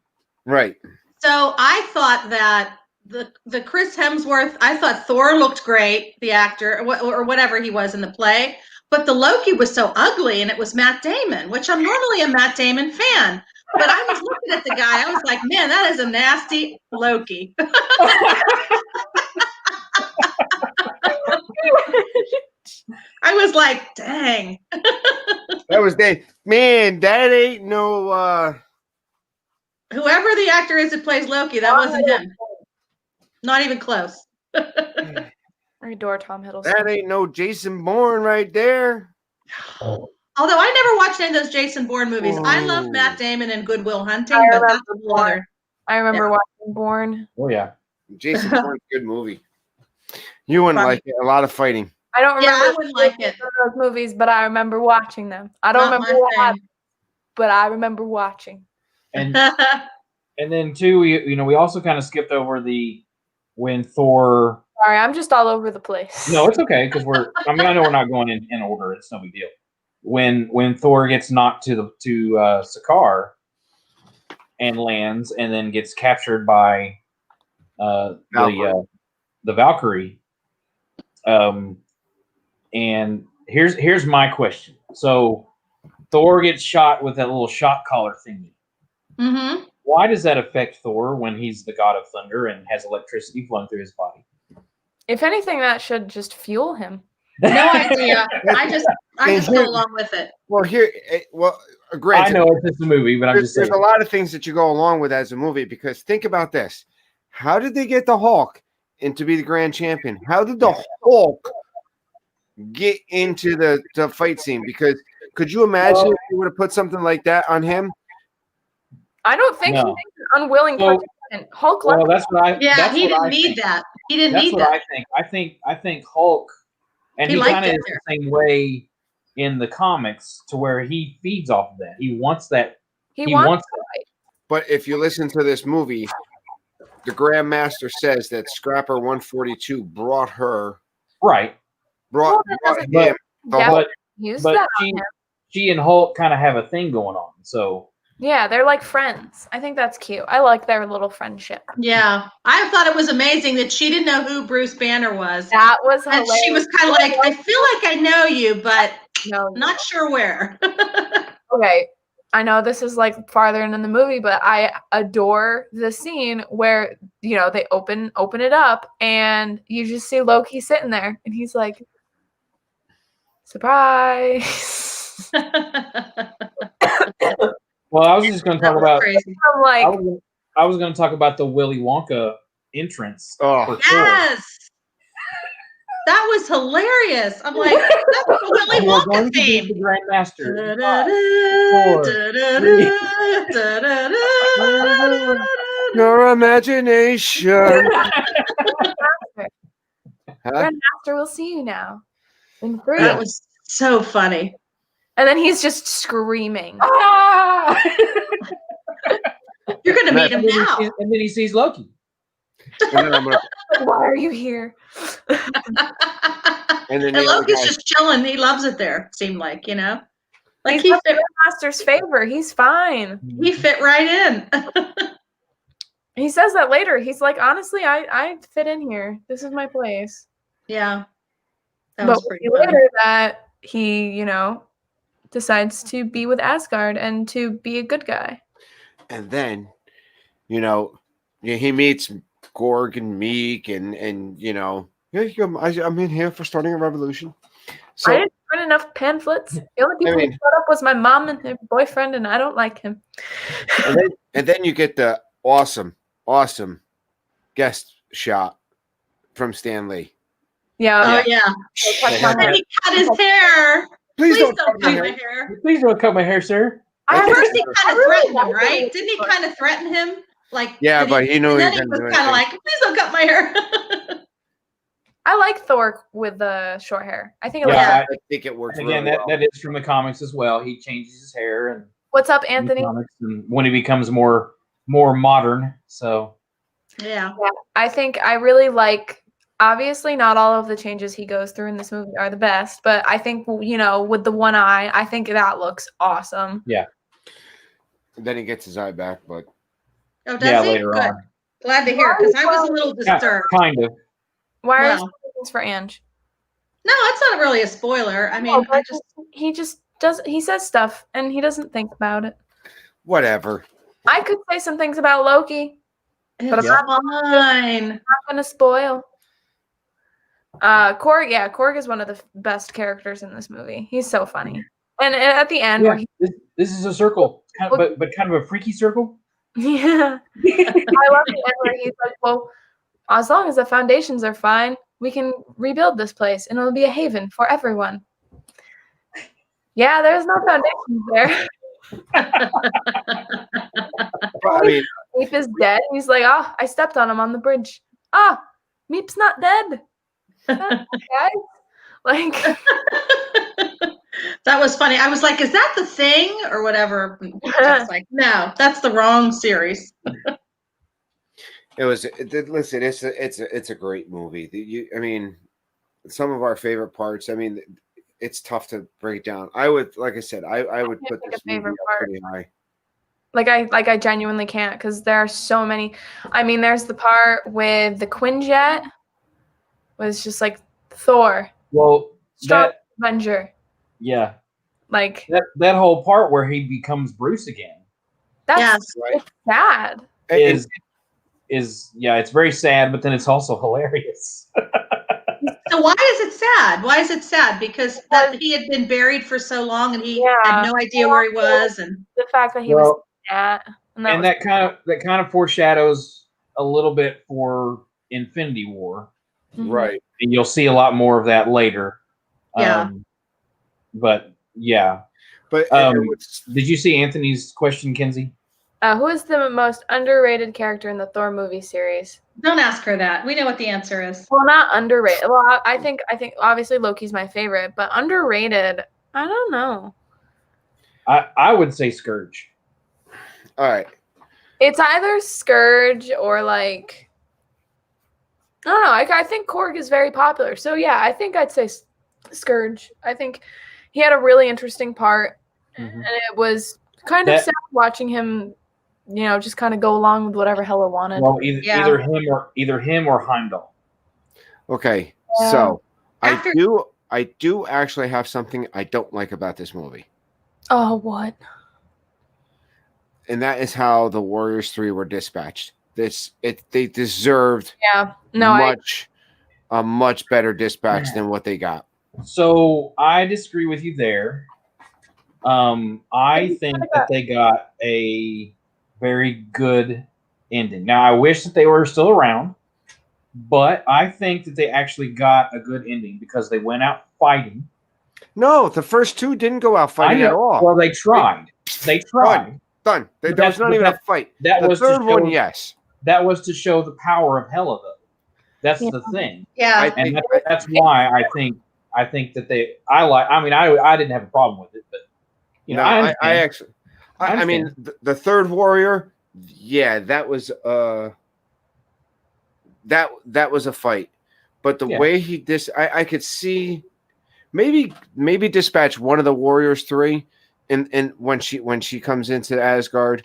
Right. So I thought that the Chris Hemsworth, I thought Thor looked great, the actor, or whatever he was in the play, but the Loki was so ugly, and it was Matt Damon, which I'm normally a Matt Damon fan. But I was looking at the guy, I was like, man, that is a nasty Loki. I was like, dang. That was Dave. Man, that ain't no Whoever the actor is that plays Loki, that wasn't him. Not even close. I adore Tom Hiddleston. that ain't no Jason Bourne right there. Although I never watched any of those Jason Bourne movies. I love Matt Damon and Good Will Hunting, but that's a whole other. I remember watching Bourne. Oh yeah. Jason Bourne's a good movie. You wouldn't like it. A lot of fighting. I don't remember I wouldn't like it. those movies, but I remember watching them. I don't remember what happened, but I remember watching. And then too, we also kind of skipped over when Thor. Sorry, I'm just all over the place. No, it's okay because I know we're not going in order. It's no big deal. When Thor gets knocked to Sakaar and lands, and then gets captured by the Valkyrie. And here's my question. So Thor gets shot with that little shot collar thingy. Mm-hmm. Why does that affect Thor when he's the god of thunder and has electricity flowing through his body? If anything, that should just fuel him. No idea. I just go along with it. Well, granted, I know it's just a movie, but I'm just saying. There's a lot of things that you go along with as a movie because think about this. How did they get the Hulk in to be the grand champion? How did the Hulk get into the fight scene? Because could you imagine if you would have put something like that on him? I don't think he's an unwilling participant. Hulk left. Well, that's what I. Yeah, that's he what didn't I need think. that. He didn't That's need what that. I think. I think Hulk, and he kind of is the same way in the comics, to where he feeds off of that. He wants that. He wants that. But if you listen to this movie, the Grandmaster says that Scrapper 142 brought her. Right. Brought him. But she and Hulk kind of have a thing going on. So. Yeah, they're like friends. I think that's cute. I like their little friendship. Yeah. I thought it was amazing that she didn't know who Bruce Banner was. That was hilarious. And she was kind of like, I feel like I know you, but not sure where. Okay. I know this is like farther in the movie, but I adore the scene where, they open it up and you just see Loki sitting there and he's like, surprise. Well, I was just going to talk about. I'm like, I was going to talk about the Willy Wonka entrance. Oh, yes, that was hilarious. I'm like, that's the Willy Wonka theme. The Grandmaster. Your imagination. Grandmaster, we'll see you now. That was so funny. And then he's just screaming. Ah! You're going to meet him now. And then he sees Loki. Why are you here? And Loki's just chilling. He loves it there, seemed like, Like he's the Grandmaster's favor. He's fine. He fit right in. He says that later. He's like, honestly, I fit in here. This is my place. Yeah. That but was pretty later that he, decides to be with Asgard and to be a good guy. And then, he meets Gorg and Meek and I'm in here for starting a revolution. So I didn't print enough pamphlets. The only people who showed up was my mom and her boyfriend, and I don't like him. and then you get the awesome guest shot from Stan Lee. Yeah. Oh, yeah. And he cut his hair. Please Please don't don't cut my cut my hair. hair. Please don't cut my hair, sir. At first, he I kind of really threatened him, like right? it. Didn't he kind of threaten him? Like, Yeah, and but he knew and he then was he gonna was do kind of anything. like, "Please don't cut my hair." I like Thor with the short hair. I think it Yeah, looks. I think it works Again, really well. that is from the comics as well. He changes his hair and What's up, in the Anthony? comics, and when he becomes more modern. So Yeah. I think I really like. Obviously, not all of the changes he goes through in this movie are the best, but I think with the one eye, I think that looks awesome. Then he gets his eye back, but Oh, does yeah, he? later Good. on, Glad to hear, because I was a little disturbed. kind of. Why are Well. you things for Ange? No, it's not really a spoiler. I mean, I just he just does. He says stuff and he doesn't think about it. whatever. I could say some things about Loki. it's Yeah. fine. Not gonna spoil. Korg is one of the best characters in this movie. He's so funny. And at the end, Yeah, where this is a circle, but kind of a freaky circle. yeah, I love the end where he's like, "Well, as long as the foundations are fine, we can rebuild this place, and it'll be a haven for everyone." Yeah, there's no foundations there. I mean, Meep is dead. He's like, "Oh, I stepped on him on the bridge. Ah, Meep's not dead." Guys, like. That was funny. I was like, "Is that the thing or whatever?" I was like, "No, that's the wrong series." it was. Listen, it's a great movie. I mean, some of our favorite parts. I mean, it's tough to break down. I would, like I said, I would put this movie up pretty high. I genuinely can't because there are so many. I mean, there's the part with the Quinjet was just like Thor, Well, strong Avenger. Yeah, Like that whole part where he becomes Bruce again. That's Right. sad. Is it's very sad, but then it's also hilarious. So why is it sad? Why is it sad? Because that he had been buried for so long and he had no idea where he was, and the fact that he was at and that kind of foreshadows a little bit for Infinity War, Right? And you'll see a lot more of that later. Yeah. But yeah. But did you see Anthony's question, Kenzie? Who is the most underrated character in the Thor movie series? Don't ask her that. We know what the answer is. Well, not underrated. Well, I think obviously Loki's my favorite, but underrated, I don't know. I would say Scourge. All right. It's either Scourge or like I don't know. I think Korg is very popular, so yeah, I think I'd say Scourge. I think he had a really interesting part, and it was kind of sad watching him, just kind of go along with whatever Hela wanted. Well, either him or Heimdall. Okay, so I do actually have something I don't like about this movie. Oh, what? And that is how the Warriors 3 were dispatched. They deserved a much better dispatch than what they got. So I disagree with you there. I think that they got a very good ending. Now I wish that they were still around, but I think that they actually got a good ending because they went out fighting. No, the first two didn't go out fighting at all. Well, they tried. They tried. Done. There was not even a fight. That was the third one, yes. That was to show the power of Hela, though. That's the thing. Yeah. And that's why I think that they. I didn't have a problem with it, but I mean, the third warrior, yeah, that was that was a fight, but the way he I could see maybe dispatch one of the Warriors 3 and when she comes into Asgard,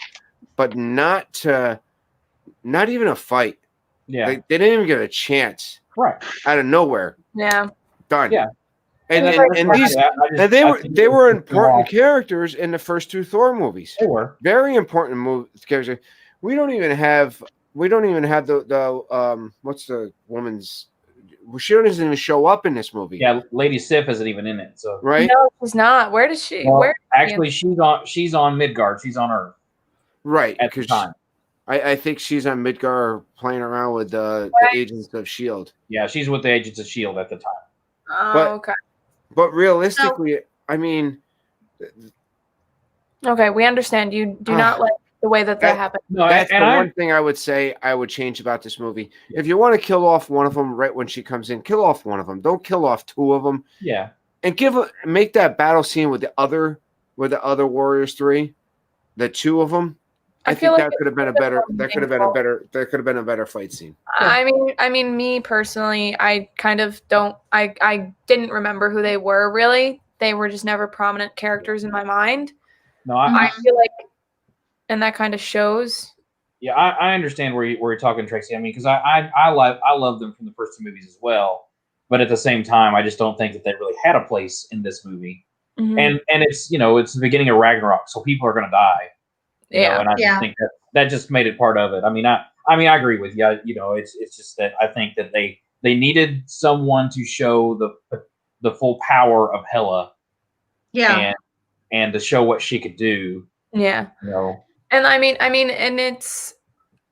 but not even a fight. Yeah, they didn't even get a chance. Right out of nowhere. Yeah, done. Yeah. And they were important characters in the first two Thor movies. They were very important characters. We don't even have the what's the woman's? She doesn't even show up in this movie. Yeah, Lady Sif isn't even in it. So right? No, she's not. Where does she? Well, where? Actually, she's on Midgard. She's on Earth. Right. At the time. I think she's on Midgard playing around with the Agents of S.H.I.E.L.D. Yeah, she's with the Agents of S.H.I.E.L.D. at the time. Oh, okay. But realistically, I mean, Okay, we understand. You do not like the way that happened. No, that's the one thing I would say I would change about this movie. If you want to kill off one of them right when she comes in, kill off one of them. Don't kill off two of them. Yeah. And make that battle scene with the other Warriors 3, the two of them. I think like that could have been a better. That could have been a better. There could have been a better fight scene. I mean, me personally, I kind of don't. I didn't remember who they were really. They were just never prominent characters in my mind. No, I feel like, and that kind of shows. Yeah, I understand where you're talking, Tracy. I mean, because I love them from the first two movies as well, but at the same time, I just don't think that they really had a place in this movie. Mm-hmm. And it's it's the beginning of Ragnarok, so people are going to die. And I just think that just made it part of it. I mean, I agree with you. It's just that I think that they needed someone to show the full power of Hela. Yeah. And to show what she could do. Yeah. And I mean, and it's,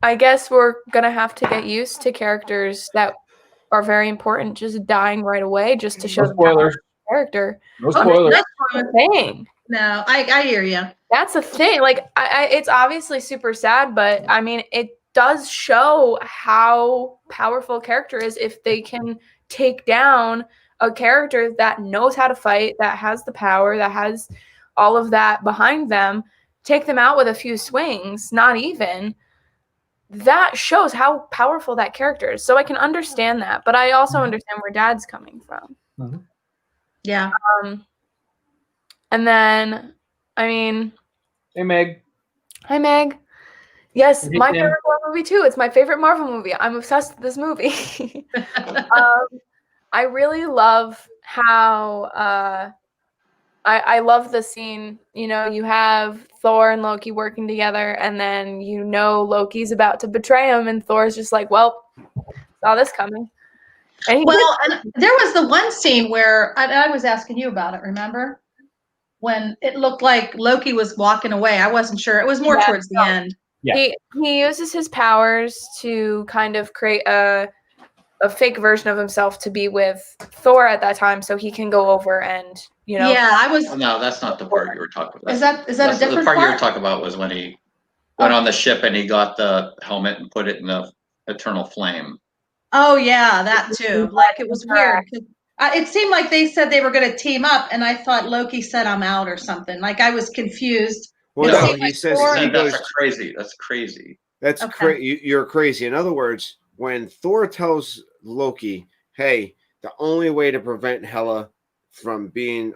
I guess we're gonna have to get used to characters that are very important just dying right away, just to show the power of the character. No spoilers. That's the thing. No, I hear you. That's the thing. Like, it's obviously super sad, but I mean, it does show how powerful a character is if they can take down a character that knows how to fight, that has the power, that has all of that behind them, take them out with a few swings, not even. That shows how powerful that character is. So I can understand that, but I also understand where Dad's coming from. Mm-hmm. Yeah. And then, I mean, hey Meg. Hi Meg. Yes, Hey, my Tim. favorite Marvel movie too. It's my favorite Marvel movie. I'm obsessed with this movie. I really love how I love the scene. You have Thor and Loki working together, and then Loki's about to betray him, and Thor's just like, "Well, saw this coming." And and there was the one scene where I was asking you about it. Remember when it looked like Loki was walking away? I wasn't sure. It was more towards the end. Yeah. He uses his powers to kind of create a fake version of himself to be with Thor at that time, so he can go over and Yeah, I was. No, that's not the part you were talking about. Is that a different the part you were talking about was when he went on the ship and he got the helmet and put it in the eternal flame. Oh yeah, that too. Like it was weird. It seemed like they said they were going to team up, and I thought Loki said I'm out or something. Like I was confused. Well, No, he says That's crazy. That's crazy. That's crazy. You're crazy. In other words, when Thor tells Loki, "Hey, the only way to prevent Hela from being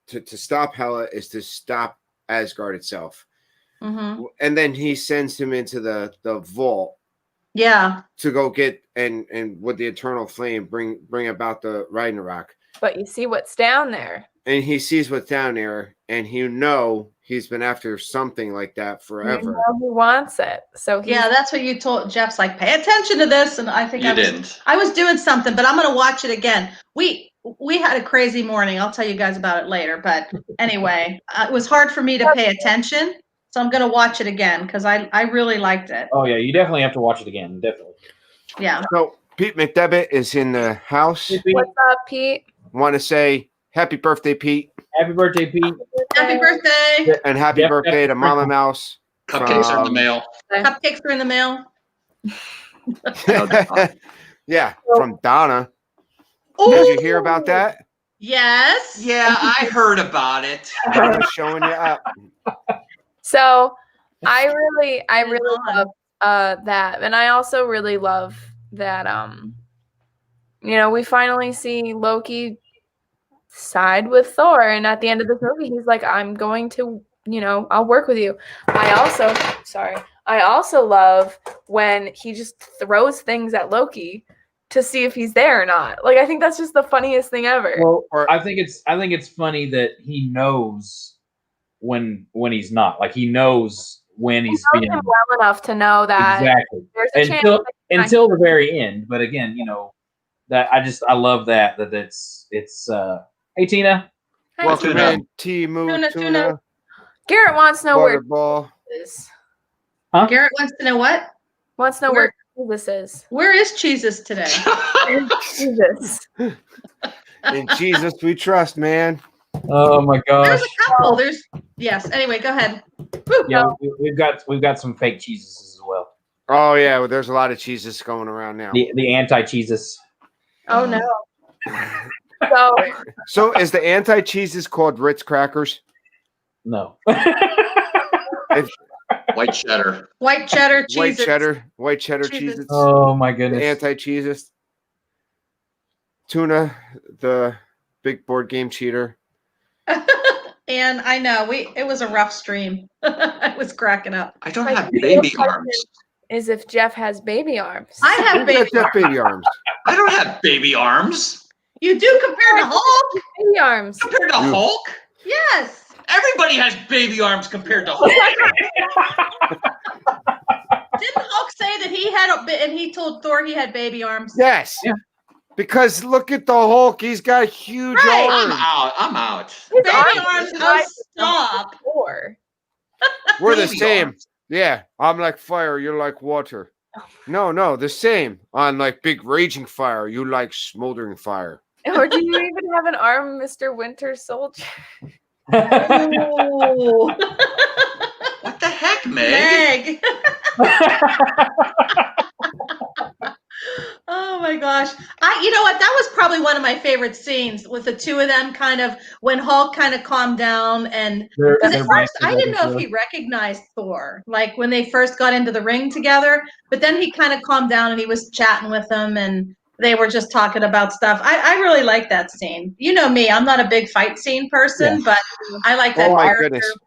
to stop Hela is to stop Asgard itself," and then he sends him into the vault. Yeah. To go get and with the eternal flame bring about the Ragnarok. But you see what's down there. And he sees what's down there, and he's been after something like that forever. He wants it. So that's what you told Jeff's like, pay attention to this. And I think didn't. I was doing something, but I'm gonna watch it again. We had a crazy morning. I'll tell you guys about it later. But anyway, it was hard for me to pay attention. So I'm going to watch it again because I really liked it. Oh, yeah. You definitely have to watch it again. Definitely. Yeah. So Pete McDevitt is in the house. What's up, Pete? Want to say happy birthday, Pete. Happy birthday, Pete. Happy birthday. And happy birthday to Mama Mouse. Cupcakes are in the mail. Cupcakes are in the mail. Yeah, from Donna. Ooh. Did you hear about that? Yes. Yeah, I heard about it. Donna's showing you up. So I really love that. And I also really love that we finally see Loki side with Thor, and at the end of this movie he's like, I'm going to, I'll work with you. I also love when he just throws things at Loki to see if he's there or not. Like I think that's just the funniest thing ever. Well, I think it's funny that he knows when he's not. Like he knows when he's being well enough to know that exactly there's a until the very end. But again, that I love that it's hey Tina. Hi, Welcome Tuna. in, Tuna. Garrett wants to know where Butterball. Jesus is. Huh? Garrett wants to know what? Wants to know where Jesus is. Where is Jesus today? Jesus. In Jesus we trust, man. Oh my There's gosh. a couple. Yes. Anyway, go ahead. Woo. Yeah, we've got some fake cheeses as well. Oh yeah, well, there's a lot of cheeses going around now. The anti-cheeses. Oh no. So is the anti-cheeses called Ritz crackers? No. White cheddar. White cheddar cheese. White cheddar Cheeses. cheeses. Oh my The goodness. anti-cheeses. Tuna, the big board game cheater. And I know it was a rough stream. I was cracking up. I don't have baby arms. Is if Jeff has baby arms. I have baby arms. Baby arms. I don't have baby arms. You do compared to Hulk? Baby arms. Compared to Hulk? Yes. Everybody has baby arms compared to Hulk. Didn't Hulk say that he had and he told Thor he had baby arms? Yes. Yeah. Because look at the Hulk. He's got huge Right. arms. I'm out. Baby arms arms, is oh like- stop. Four. We're the Baby same. arms. Yeah. I'm like fire. You're like water. No, the same. On like big raging fire. You like smoldering fire. Or do you even have an arm, Mr. Winter Soldier? Ooh. What the heck, Meg? Meg. Oh my gosh. You know what? That was probably one of my favorite scenes with the two of them kind of when Hulk kind of calmed down and because at first I didn't know if he recognized Thor, like when they first got into the ring together, but then he kind of calmed down and he was chatting with them and they were just talking about stuff. I really like that scene. You know me, I'm not a big fight scene person, but I like that Oh my character. goodness.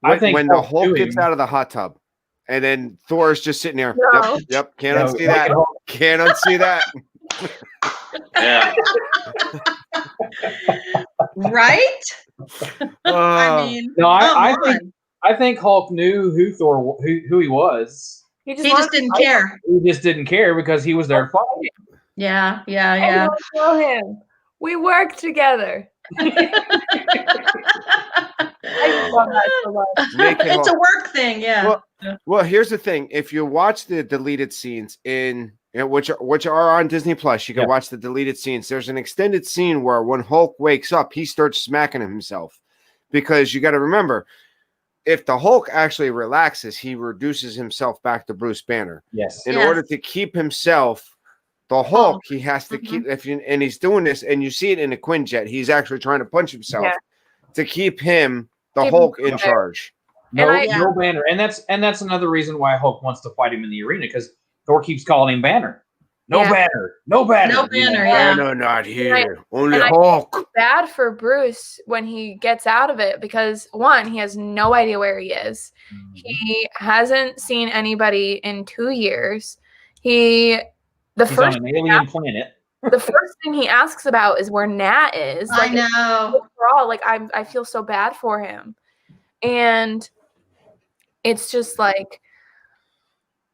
I think when the Hulk Hulk doing- gets out of the hot tub and then Thor's just sitting there. No. Yep. Can't No, unsee that. Hulk- Can't unsee that. Yeah. Right? I mean, No, come on. I think Hulk knew who Thor who he was. He wanted just to didn't fight care. He just didn't care because he was there fighting. Yeah. I don't know him. We work together. I love that so much. Naked It's a Hulk. work thing, yeah. Well, here's the thing. If you watch the deleted scenes which are on Disney Plus, you can watch the deleted scenes. There's an extended scene where when Hulk wakes up, he starts smacking himself. Because you got to remember, if the Hulk actually relaxes, he reduces himself back to Bruce Banner. Yes. In Yes. order to keep himself the Hulk, he has to keep and he's doing this, and you see it in the Quinjet. He's actually trying to punch himself to keep him Keep Hulk him in charge. No, And no Banner, and that's another reason why Hulk wants to fight him in the arena because Thor keeps calling him Banner. No Banner, no Banner, No Banner, yeah. Banner not here. And Only I Hulk. feel bad for Bruce when he gets out of it because one, he has no idea where he is. He hasn't seen anybody in 2 years. He's First on an alien planet. the first thing he asks about is where Nat is. I know. Overall, like I feel so bad for him, and it's just like.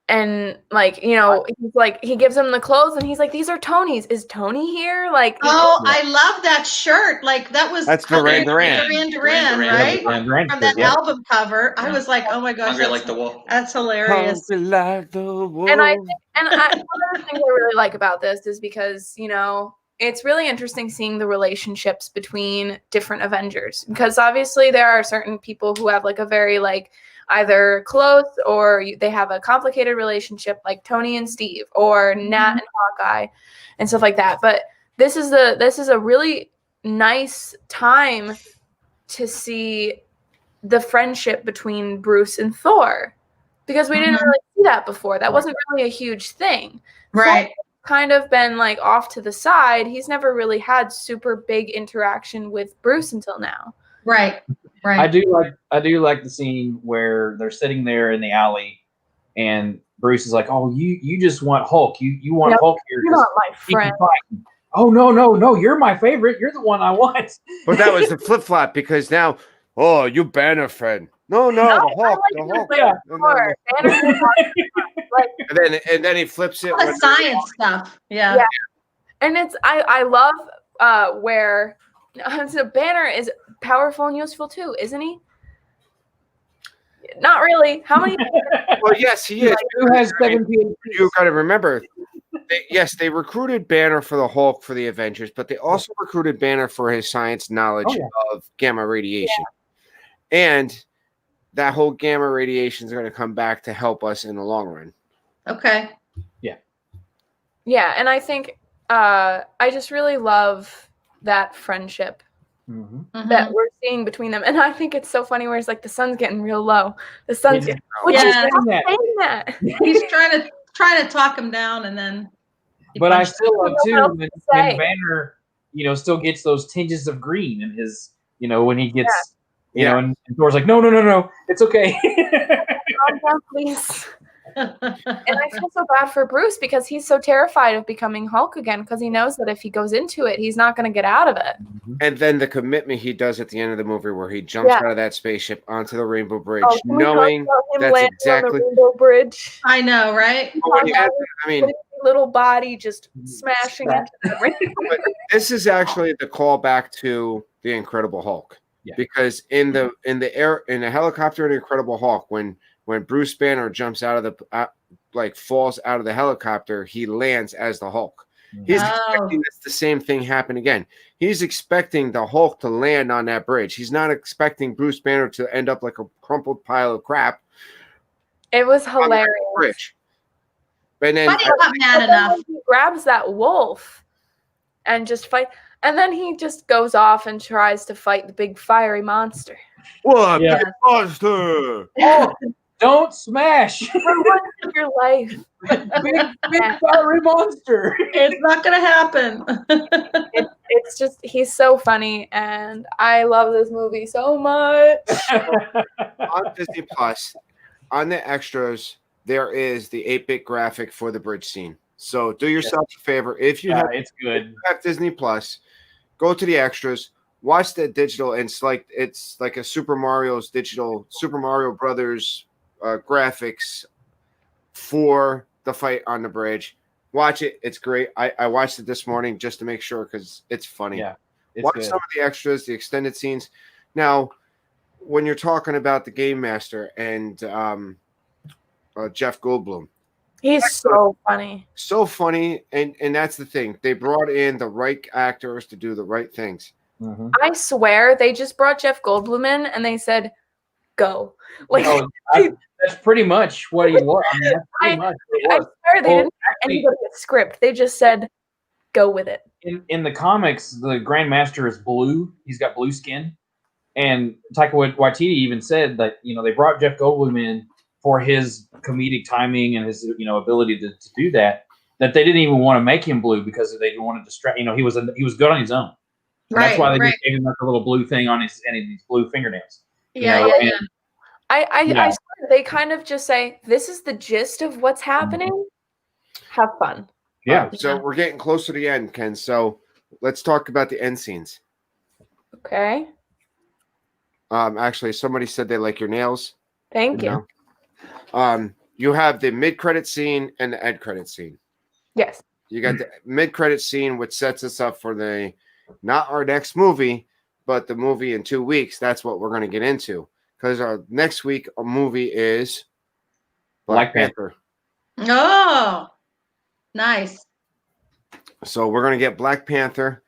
And like, you know, he's like, he gives him the clothes and he's like, these are Tony's. Is Tony here? Like, Oh, I love that shirt. Like That's Duran Duran. Duran, right? Duran, From that album cover. I was like, oh my gosh, Hungry like the wolf. that's hilarious. Hungry like the wolf. one of the things I really like about this is because, you know, it's really interesting seeing the relationships between different Avengers because obviously there are certain people who have like a very like either close or they have a complicated relationship like Tony and Steve or Nat and Hawkeye and stuff like that. But this is a really nice time to see the friendship between Bruce and Thor because we didn't really see that before. That wasn't really a huge thing. Right. Thor's kind of been like off to the side. He's never really had super big interaction with Bruce until now. Right. Right. I do like the scene where they're sitting there in the alley, and Bruce is like, "Oh, you just want Hulk. You want Hulk here. You're not my he can friend. fight." Oh no! You're my favorite. You're the one I want. But that was the flip flop because now, oh, you Banner friend. No, the Hulk, the Hulk. Yeah. Thor. Banner's like, And then he flips it. All the science stuff. Yeah. Yeah. and it's I love where so Banner is powerful and useful too, isn't he? Not really. How many? Well, yes, he is. Who has 17? You got to remember, They recruited Banner for the Hulk for the Avengers, but they also recruited Banner for his science knowledge of gamma radiation. And that whole gamma radiation is going to come back to help us in the long run. Okay. Yeah, and I think I just really love that friendship that we're seeing between them. And I think it's so funny where it's like the sun's getting real low. The sun's getting saying that. He's trying to talk him down, and then but I still love too when Banner, still gets those tinges of green in his, when he gets and Thor's like, no, it's okay. Calm down, please. And I feel so bad for Bruce because he's so terrified of becoming Hulk again because he knows that if he goes into it, he's not going to get out of it. And then the commitment he does at the end of the movie where he jumps out of that spaceship onto the Rainbow Bridge, knowing that's exactly on the Rainbow Bridge. I know, right? Little body just smashing into the Rainbow. This is actually the callback to the Incredible Hulk. Yeah. Because in the helicopter in Incredible Hulk, when Bruce Banner jumps out of the falls out of the helicopter, he lands as the Hulk. He's expecting the same thing happen again. He's expecting the Hulk to land on that bridge. He's not expecting Bruce Banner to end up like a crumpled pile of crap. It was hilarious. Bridge. But then not mad enough. He grabs that wolf and just fight. And then he just goes off and tries to fight the big fiery monster. What a big monster! Oh, don't smash! For once in your life. big fiery monster. It's not going to happen. It's just, he's so funny, and I love this movie so much. On Disney Plus, on the extras, there is the 8-bit graphic for the bridge scene. So do yourself a favor. If you it's good. If you have Disney Plus, go to the extras, watch the digital, and it's like a Super Mario Brothers graphics for the fight on the bridge. Watch it. It's great. I watched it this morning just to make sure because it's funny. Yeah, watch some of the extras, the extended scenes. Now, when you're talking about the Game Master and Jeff Goldblum, he's so funny. So funny, and that's the thing. They brought in the right actors to do the right things. Mm-hmm. I swear they just brought Jeff Goldblum in and they said, "Go." That's pretty much what he was. I swear they didn't have anybody a script. They just said, "Go with it." In the comics, the Grandmaster is blue. He's got blue skin, and Taika Waititi even said that they brought Jeff Goldblum in for his comedic timing and his ability to do that they didn't even want to make him blue because they didn't want to distract. He was good on his own. Right, that's why they just gave him like a little blue thing on his blue fingernails. Yeah. I swear they kind of just say, "This is the gist of what's happening. Have fun." Yeah. So we're getting close to the end, Ken. So let's talk about the end scenes. Okay. Actually, somebody said they like your nails. Thank you. You have the mid-credit scene and the end credit scene. Yes. You got the mid-credit scene, which sets us up for not our next movie, but the movie in 2 weeks. That's what we're going to get into. Because our next week movie is Black Panther. Oh, nice. So we're going to get Black Panther,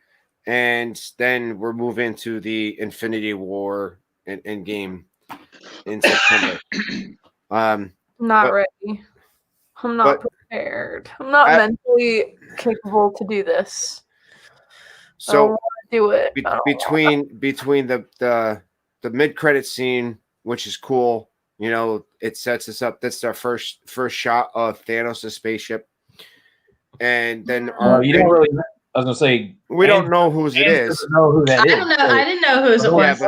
and then we'll move into the Infinity War and Endgame in September. Not ready. I'm not prepared. I'm not mentally capable to do this. So I don't want to do it. Between the mid-credit scene, which is cool, it sets us up. That's our first shot of Thanos' spaceship, and then you don't really. I was gonna say we don't know whose it is. Know who that is. I don't know. I didn't know whose it was.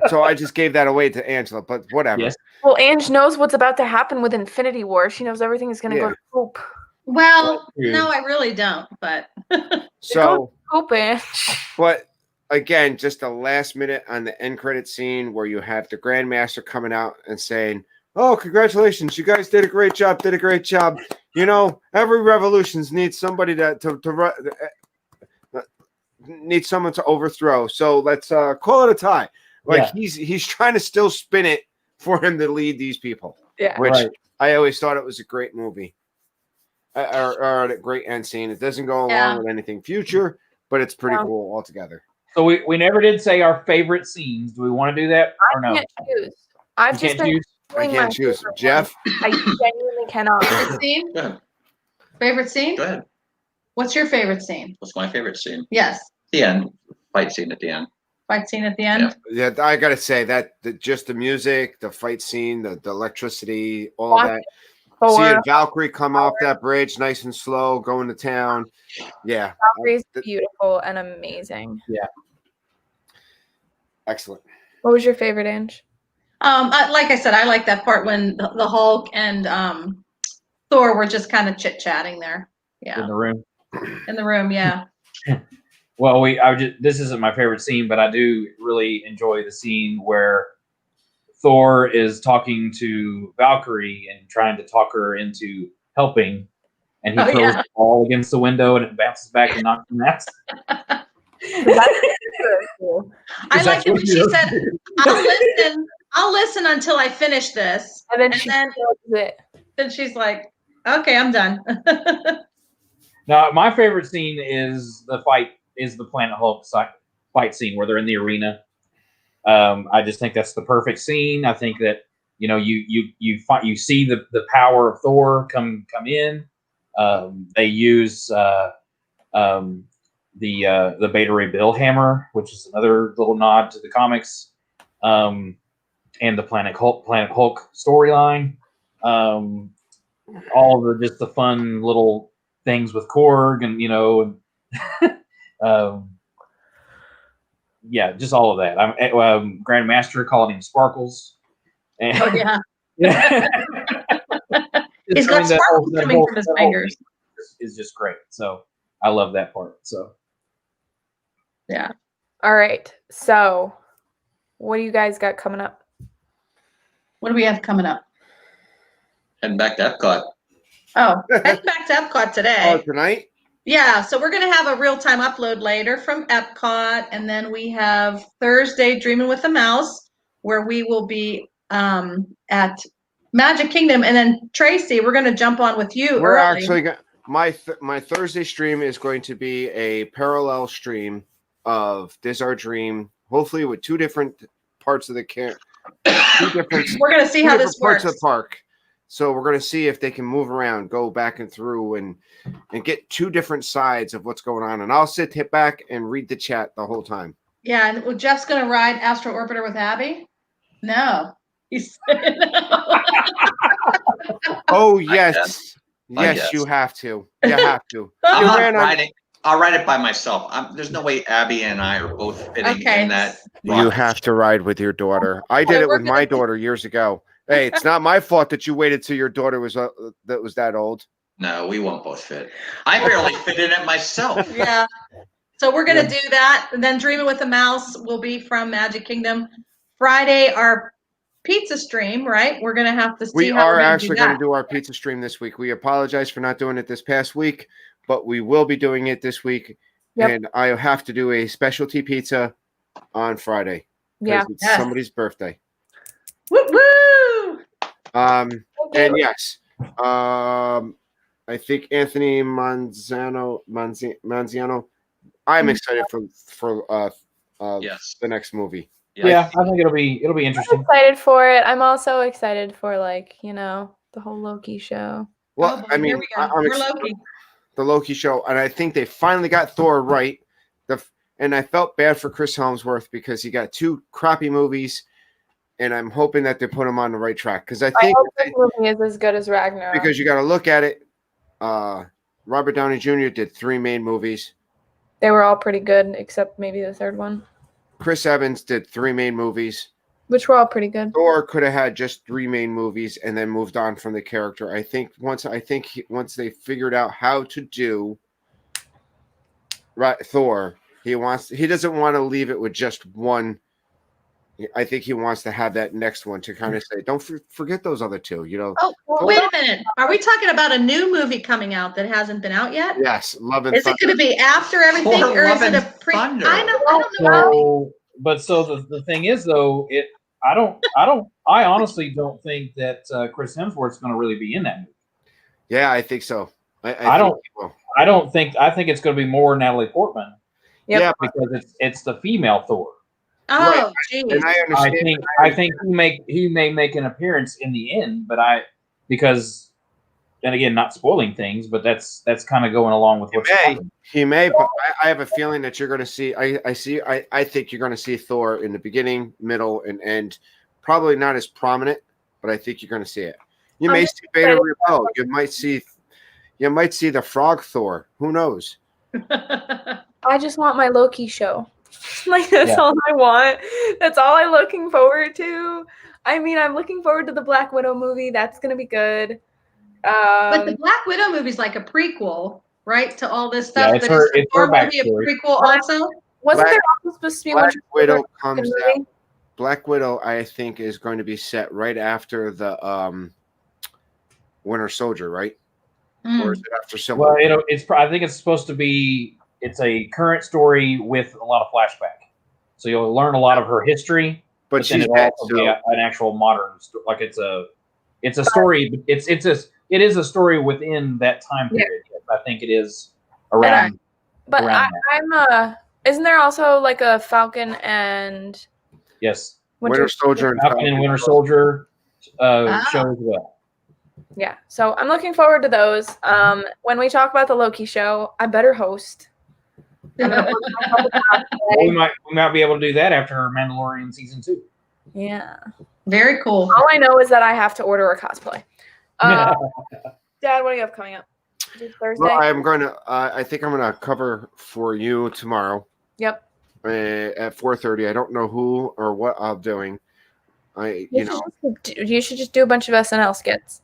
So I just gave that away to Angela, but whatever. Yes. Well, Ange knows what's about to happen with Infinity War. She knows everything is going to go to poop. Well, no, I really don't. But so poop, Ange. But again, just the last minute on the end credit scene where you have the Grandmaster coming out and saying, "Oh, congratulations! You guys did a great job. Did a great job. Every revolutions needs somebody need someone to overthrow. So let's call it a tie." He's trying to still spin it for him to lead these people. Yeah. Which I always thought it was a great movie. are a great end scene. It doesn't go along Yeah. with anything future, but it's pretty Yeah. cool altogether. So we never did say our favorite scenes. Do we want to do that or no? I can't choose. I've You just can't been choose? I doing can't my choose. favorite Jeff? one. I genuinely cannot. Favorite scene? Go ahead. Favorite scene? Go ahead. What's your favorite scene? What's my favorite scene? Yes. The end. Fight scene at the end. Fight scene at the end? Yeah. Yeah, I gotta say that just the music, the fight scene, the electricity, all Watch that. Thor. Seeing Valkyrie come off that bridge, nice and slow, going to town. Yeah, Valkyrie's beautiful and amazing. excellent. What was your favorite, Ange? Like I said, I like that part when the Hulk and Thor were just kind of chit-chatting there. Yeah. In the room. In the room, yeah. Well, this isn't my favorite scene, but I do really enjoy the scene where Thor is talking to Valkyrie and trying to talk her into helping, and he throws the ball against the window and it bounces back and knocks him out. I like it when she said, I'll listen until I finish this. And then she kills it. Then she's like, okay, I'm done. Now, my favorite scene is the Planet Hulk fight scene where they're in the arena. I just think that's the perfect scene. I think that you see the power of Thor come in. They use the Beta Ray Bill hammer, which is another little nod to the comics, and the Planet Hulk storyline. All of the fun little things with Korg and yeah, just all of that. Grandmaster calling him Sparkles. And, Oh yeah. He's got sparkles coming from his fingers. Is just great. So I love that part. So yeah. All right. So what do you guys got coming up? What do we have coming up? Heading back to Epcot. Oh, heading back to Epcot today. Oh, tonight? Yeah, so we're going to have a real-time upload later from Epcot, and then we have Thursday Dreaming with the Mouse, where we will be at Magic Kingdom, and then Tracy, we're going to jump on with you. We're early. actually my Thursday stream is going to be a parallel stream of This Our Dream, hopefully with two different parts of the We're going to see how this works. Parts of the park. So we're going to see if they can move around, go back and through, and get two different sides of what's going on. And I'll hit back and read the chat the whole time. Yeah, and Jeff's going to ride Astro Orbiter with Abby? No. He said no. Oh, yes. Yes, guess. you have to. You have to. I'm You not ran on- riding. I'll ride it by myself. There's no way Abby and I are both fitting in that. You have to ride with your daughter. I did it with my daughter years ago. Hey, it's not my fault that you waited till your daughter was that old. No, we won't both fit. I barely fit in it myself. Yeah. So we're going to do that. And then Dreaming with the Mouse will be from Magic Kingdom. Friday, our pizza stream, right? We're going to have to see We how are we're actually going to do do our pizza stream this week. We apologize for not doing it this past week, but we will be doing it this week. Yep. And I have to do a specialty pizza on Friday. Yeah. It's somebody's birthday. Woo woo! And yes, I think Anthony Manziano. I'm excited for Yes. the next movie. yeah, I think it'll be I'm interesting. excited for it. I'm also excited for the whole Loki show. Well, Oh, I mean, here we go. I'm We're excited. Loki. The Loki show, and I think they finally got Thor right. And I felt bad for Chris Hemsworth because he got two crappy movies, and I'm hoping that they put him on the right track because I think hope this movie is as good as Ragnarok. because you got to look at it. Robert Downey Jr. did 3 main movies. They were all pretty good, except maybe the third one, Chris Evans did 3 main movies. which were all pretty good. Thor could have had just 3 main movies and then moved on from the character. I think once they figured out how to do Thor, he doesn't want to leave it with just one. I think he wants to have that next one to kind of say, don't forget those other 2. Oh, wait a minute. Are we talking about a new movie coming out that hasn't been out yet? Yes, Love and Is it Thunder. going to be after everything, Thor, or is Love it a and pre? Thunder. I don't know. So the thing is though, I honestly don't think that Chris Hemsworth's going to really be in that movie. Yeah, I think so. I don't- think he will. I think it's going to be more Natalie Portman. Yep. Yeah, Because it's the female Thor. Oh, geez. and I understand. I think he may make an appearance in the end, but because and again, not spoiling things, but that's kind of going along with what's happening. He may, but I have a feeling that you're going to see. I think you're going to see Thor in the beginning, middle, and end. Probably not as prominent, but I think you're going to see it. You may see Beta Ray Bill. You might see the Frog Thor. Who knows? I just want my Loki show. Like that's all I want. That's all I'm looking forward to. I mean, I'm looking forward to the Black Widow movie. That's gonna be good. But the Black Widow movie's like a prequel, right, to all this stuff. Yeah, it's but her- is the it's her Thor movie a backstory. prequel also? wasn't Black- there also supposed to be Black one Widow comes movie? out. Black Widow, I think, is going to be set right after the Winter Soldier, right? Or is it after Civil Well, War? I think it's supposed to be. It's a current story with a lot of flashback, so you'll learn a lot of her history. But then she's it'll dead. also be So an actual modern story. Like it's a story. It is a story within that time period. Yes, I think it is around. But around I'm isn't there also like a Falcon and Yes, Winter Soldier and Falcon and Winter Soldier show as well. Yeah, so I'm looking forward to those. When we talk about the Loki show, I better host. I'm gonna put myself a Well, cosplay. we might be able to do that after Mandalorian season 2. Yeah. Very cool. All I know is that I have to order a cosplay. Dad, what do you have coming up? Is it Thursday? well, I'm going to. I think I'm going to cover for you tomorrow. Yep. At 4:30. I don't know who or what I'm doing. You should just do a bunch of SNL skits.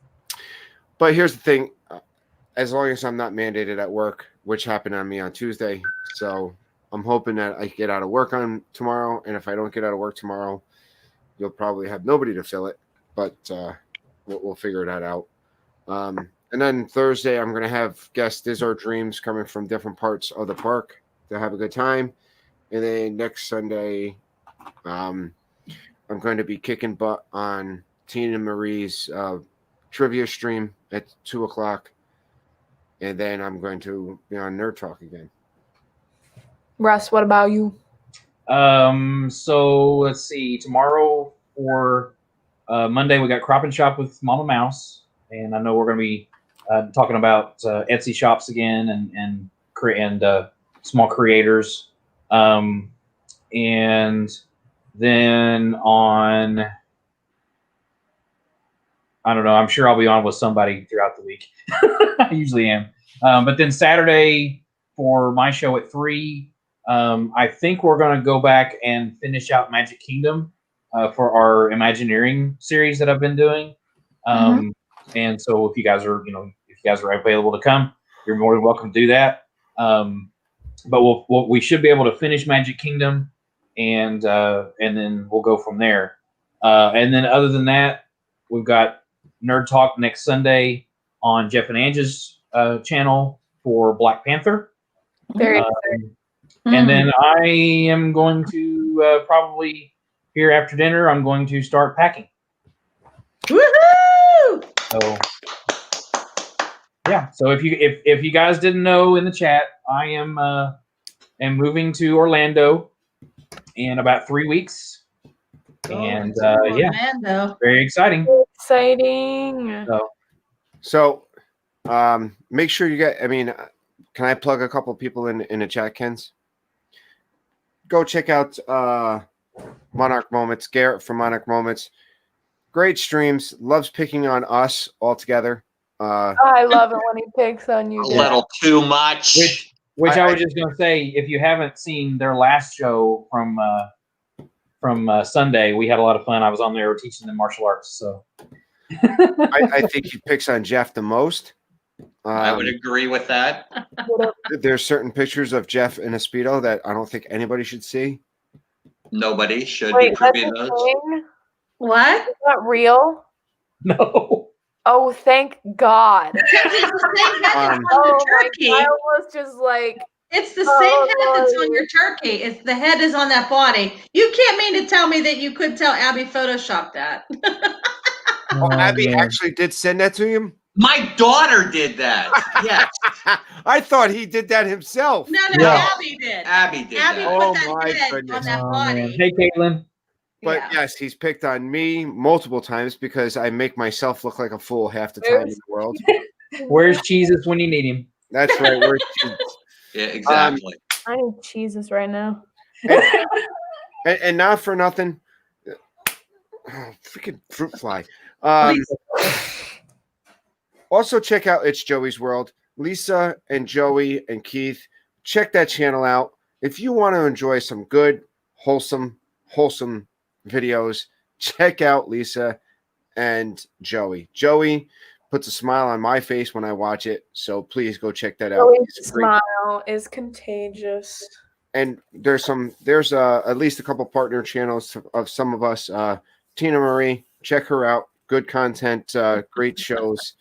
But here's the thing: as long as I'm not mandated at work, which happened on me on Tuesday, so I'm hoping that I get out of work on tomorrow. And if I don't get out of work tomorrow, you'll probably have nobody to fill it. But we'll figure that out. And then Thursday, I'm going to have guests. These are dreams coming from different parts of the park to have a good time. And then next Sunday, I'm going to be kicking butt on Tina Marie's trivia stream at 2:00. And then I'm going to be on Nerd Talk again. Russ, what about you? So let's see. Tomorrow for Monday, we got Crop and Shop with Mama Mouse, and I know we're going to be talking about Etsy shops again and small creators. And then on, I don't know. I'm sure I'll be on with somebody throughout the week. I usually am. But then Saturday for my show at 3. I think we're going to go back and finish out Magic Kingdom for our Imagineering series that I've been doing. And so if you guys are available to come, you're more than welcome to do that. But we should be able to finish Magic Kingdom, and then we'll go from there. And then other than that, we've got Nerd Talk next Sunday on Jeff and Angie's channel for Black Panther. Very And then I am going to probably here after dinner, I'm going to start packing. Woohoo! So yeah. So if you guys didn't know in the chat, I am moving to Orlando in about 3 weeks. And yeah, Orlando. very exciting. exciting. So make sure you get. I mean, can I plug a couple people in the chat, Kens? Go check out Monarch Moments, Garrett from Monarch Moments. Great streams. Loves picking on us all together. I love it when he picks on you. A little too much. Which I was just going to say, if you haven't seen their last show from Sunday, we had a lot of fun. I was on there teaching them martial arts. So I think he picks on Jeff the most. I would agree with that. There's certain pictures of Jeff in a Speedo that I don't think anybody should see. Nobody should Wait, be that's privy to a those. thing? What? Is that real? no. Oh, thank God. Because it's the same head that's on Oh, the turkey. I was just like, It's the Oh, same head that's on Lord. your turkey. It's the head is on that body. You can't mean to tell me that you could tell Abby photoshopped that. Oh, Abby actually did send that to you? My daughter did that. Yes, I thought he did that himself. No, Yeah. Abby did. Abby did Abby that. put Oh, that my head goodness. on that Oh, body. man. Hey, Caitlin. But Yeah. yes, he's picked on me multiple times because I make myself look like a fool half the time in the world. Where's Jesus when you need him? That's right. Where's Jesus? Yeah, exactly. I need Jesus right now. And not for nothing. Oh, freaking fruit fly. Also, check out It's Joey's World. Lisa and Joey and Keith, check that channel out. If you want to enjoy some good, wholesome videos, check out Lisa and Joey. Joey puts a smile on my face when I watch it, so please go check that out. Joey's smile is contagious. And there's at least a couple partner channels of some of us. Tina Marie, check her out. Good content, great shows.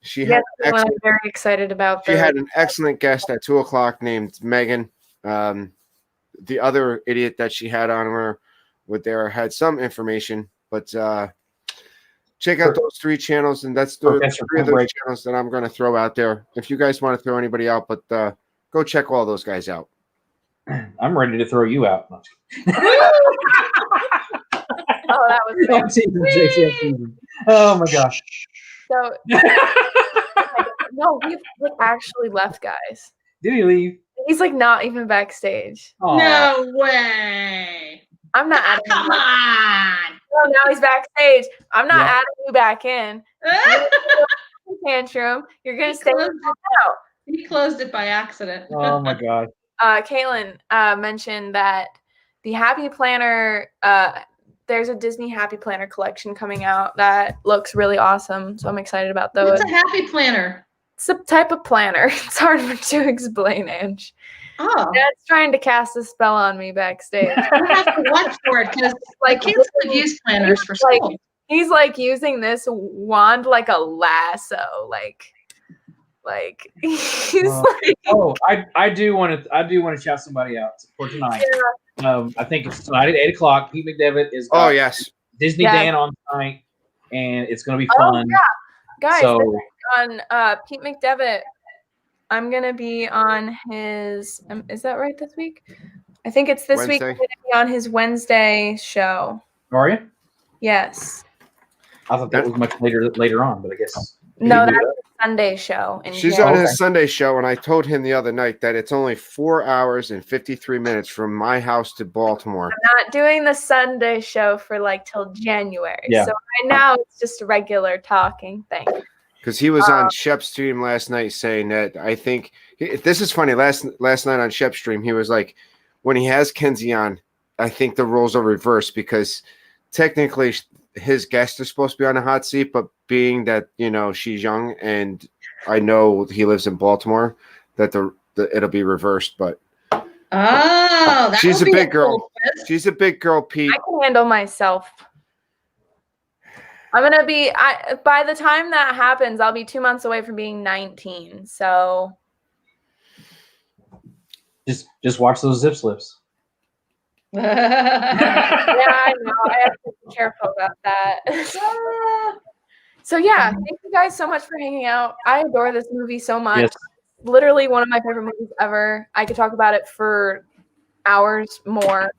She had I'm very excited about. She had an excellent guest at 2:00 named Megan. The other idiot that she had on her had some information, but check out those 3 channels, and that's the 3 of those channels that I'm going to throw out there. If you guys want to throw anybody out, but go check all those guys out. I'm ready to throw you out. Oh, that was Oh my gosh. so. No, he actually left, guys. Did he leave? He's like not even backstage. Aw. No way. I'm not adding Come him. on. Oh, now he's backstage. I'm not Yeah. adding you back in. Tantrum. You're gonna stay out. He closed it by accident. Oh my god. Caitlin mentioned that the Happy Planner. There's a Disney Happy Planner collection coming out that looks really awesome. So I'm excited about those. What's a happy planner? It's a type of planner. It's hard to explain, Ange. Oh, Dad's trying to cast a spell on me backstage. I have to watch for it because Like, kids could use planners for school. He's like using this wand like a lasso, like he's like. Oh, I do want to shout somebody out for tonight. I think it's tonight at 8:00. Pete McDevitt is. Oh yes, Disney Yeah. Dan on tonight, and it's going to be Oh fun. yeah, guys. So On Pete McDevitt, I'm gonna be on his. Is that right this week? I think it's this week. I'm Wednesday. gonna be on his Wednesday show. are you? Yes. I thought that was much later on, but I guess. No, that's a Sunday show. In she's January. on his Sunday show, and I told him the other night that it's only 4 hours and 53 minutes from my house to Baltimore. I'm not doing the Sunday show for like till January. Yeah. So right now it's just a regular talking thing. Because he was on Shep's stream last night saying that I think this is funny. Last night on Shep's stream, he was like, when he has Kenzie on, I think the roles are reversed because technically his guest is supposed to be on the hot seat, but being that she's young and I know he lives in Baltimore, that it'll be reversed. But that she's would a be big girl. cool twist. She's a big girl, Pete. I can handle myself. I'm gonna be. By the time that happens, I'll be 2 months away from being 19. So Just watch those zip slips. yeah, I know. I have to be careful about that. So yeah, thank you guys so much for hanging out. I adore this movie so much. Yes. Literally one of my favorite movies ever. I could talk about it for hours more.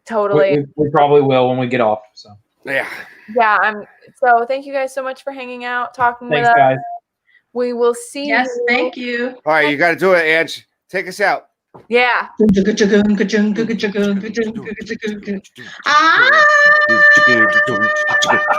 Totally. We probably will when we get off. So Yeah. Yeah. So thank you guys so much for hanging out, talking thanks, with us. guys. We will see Yes, you. thank you. All right, you got to do it, Ange. Take us out. Yeah. Ah!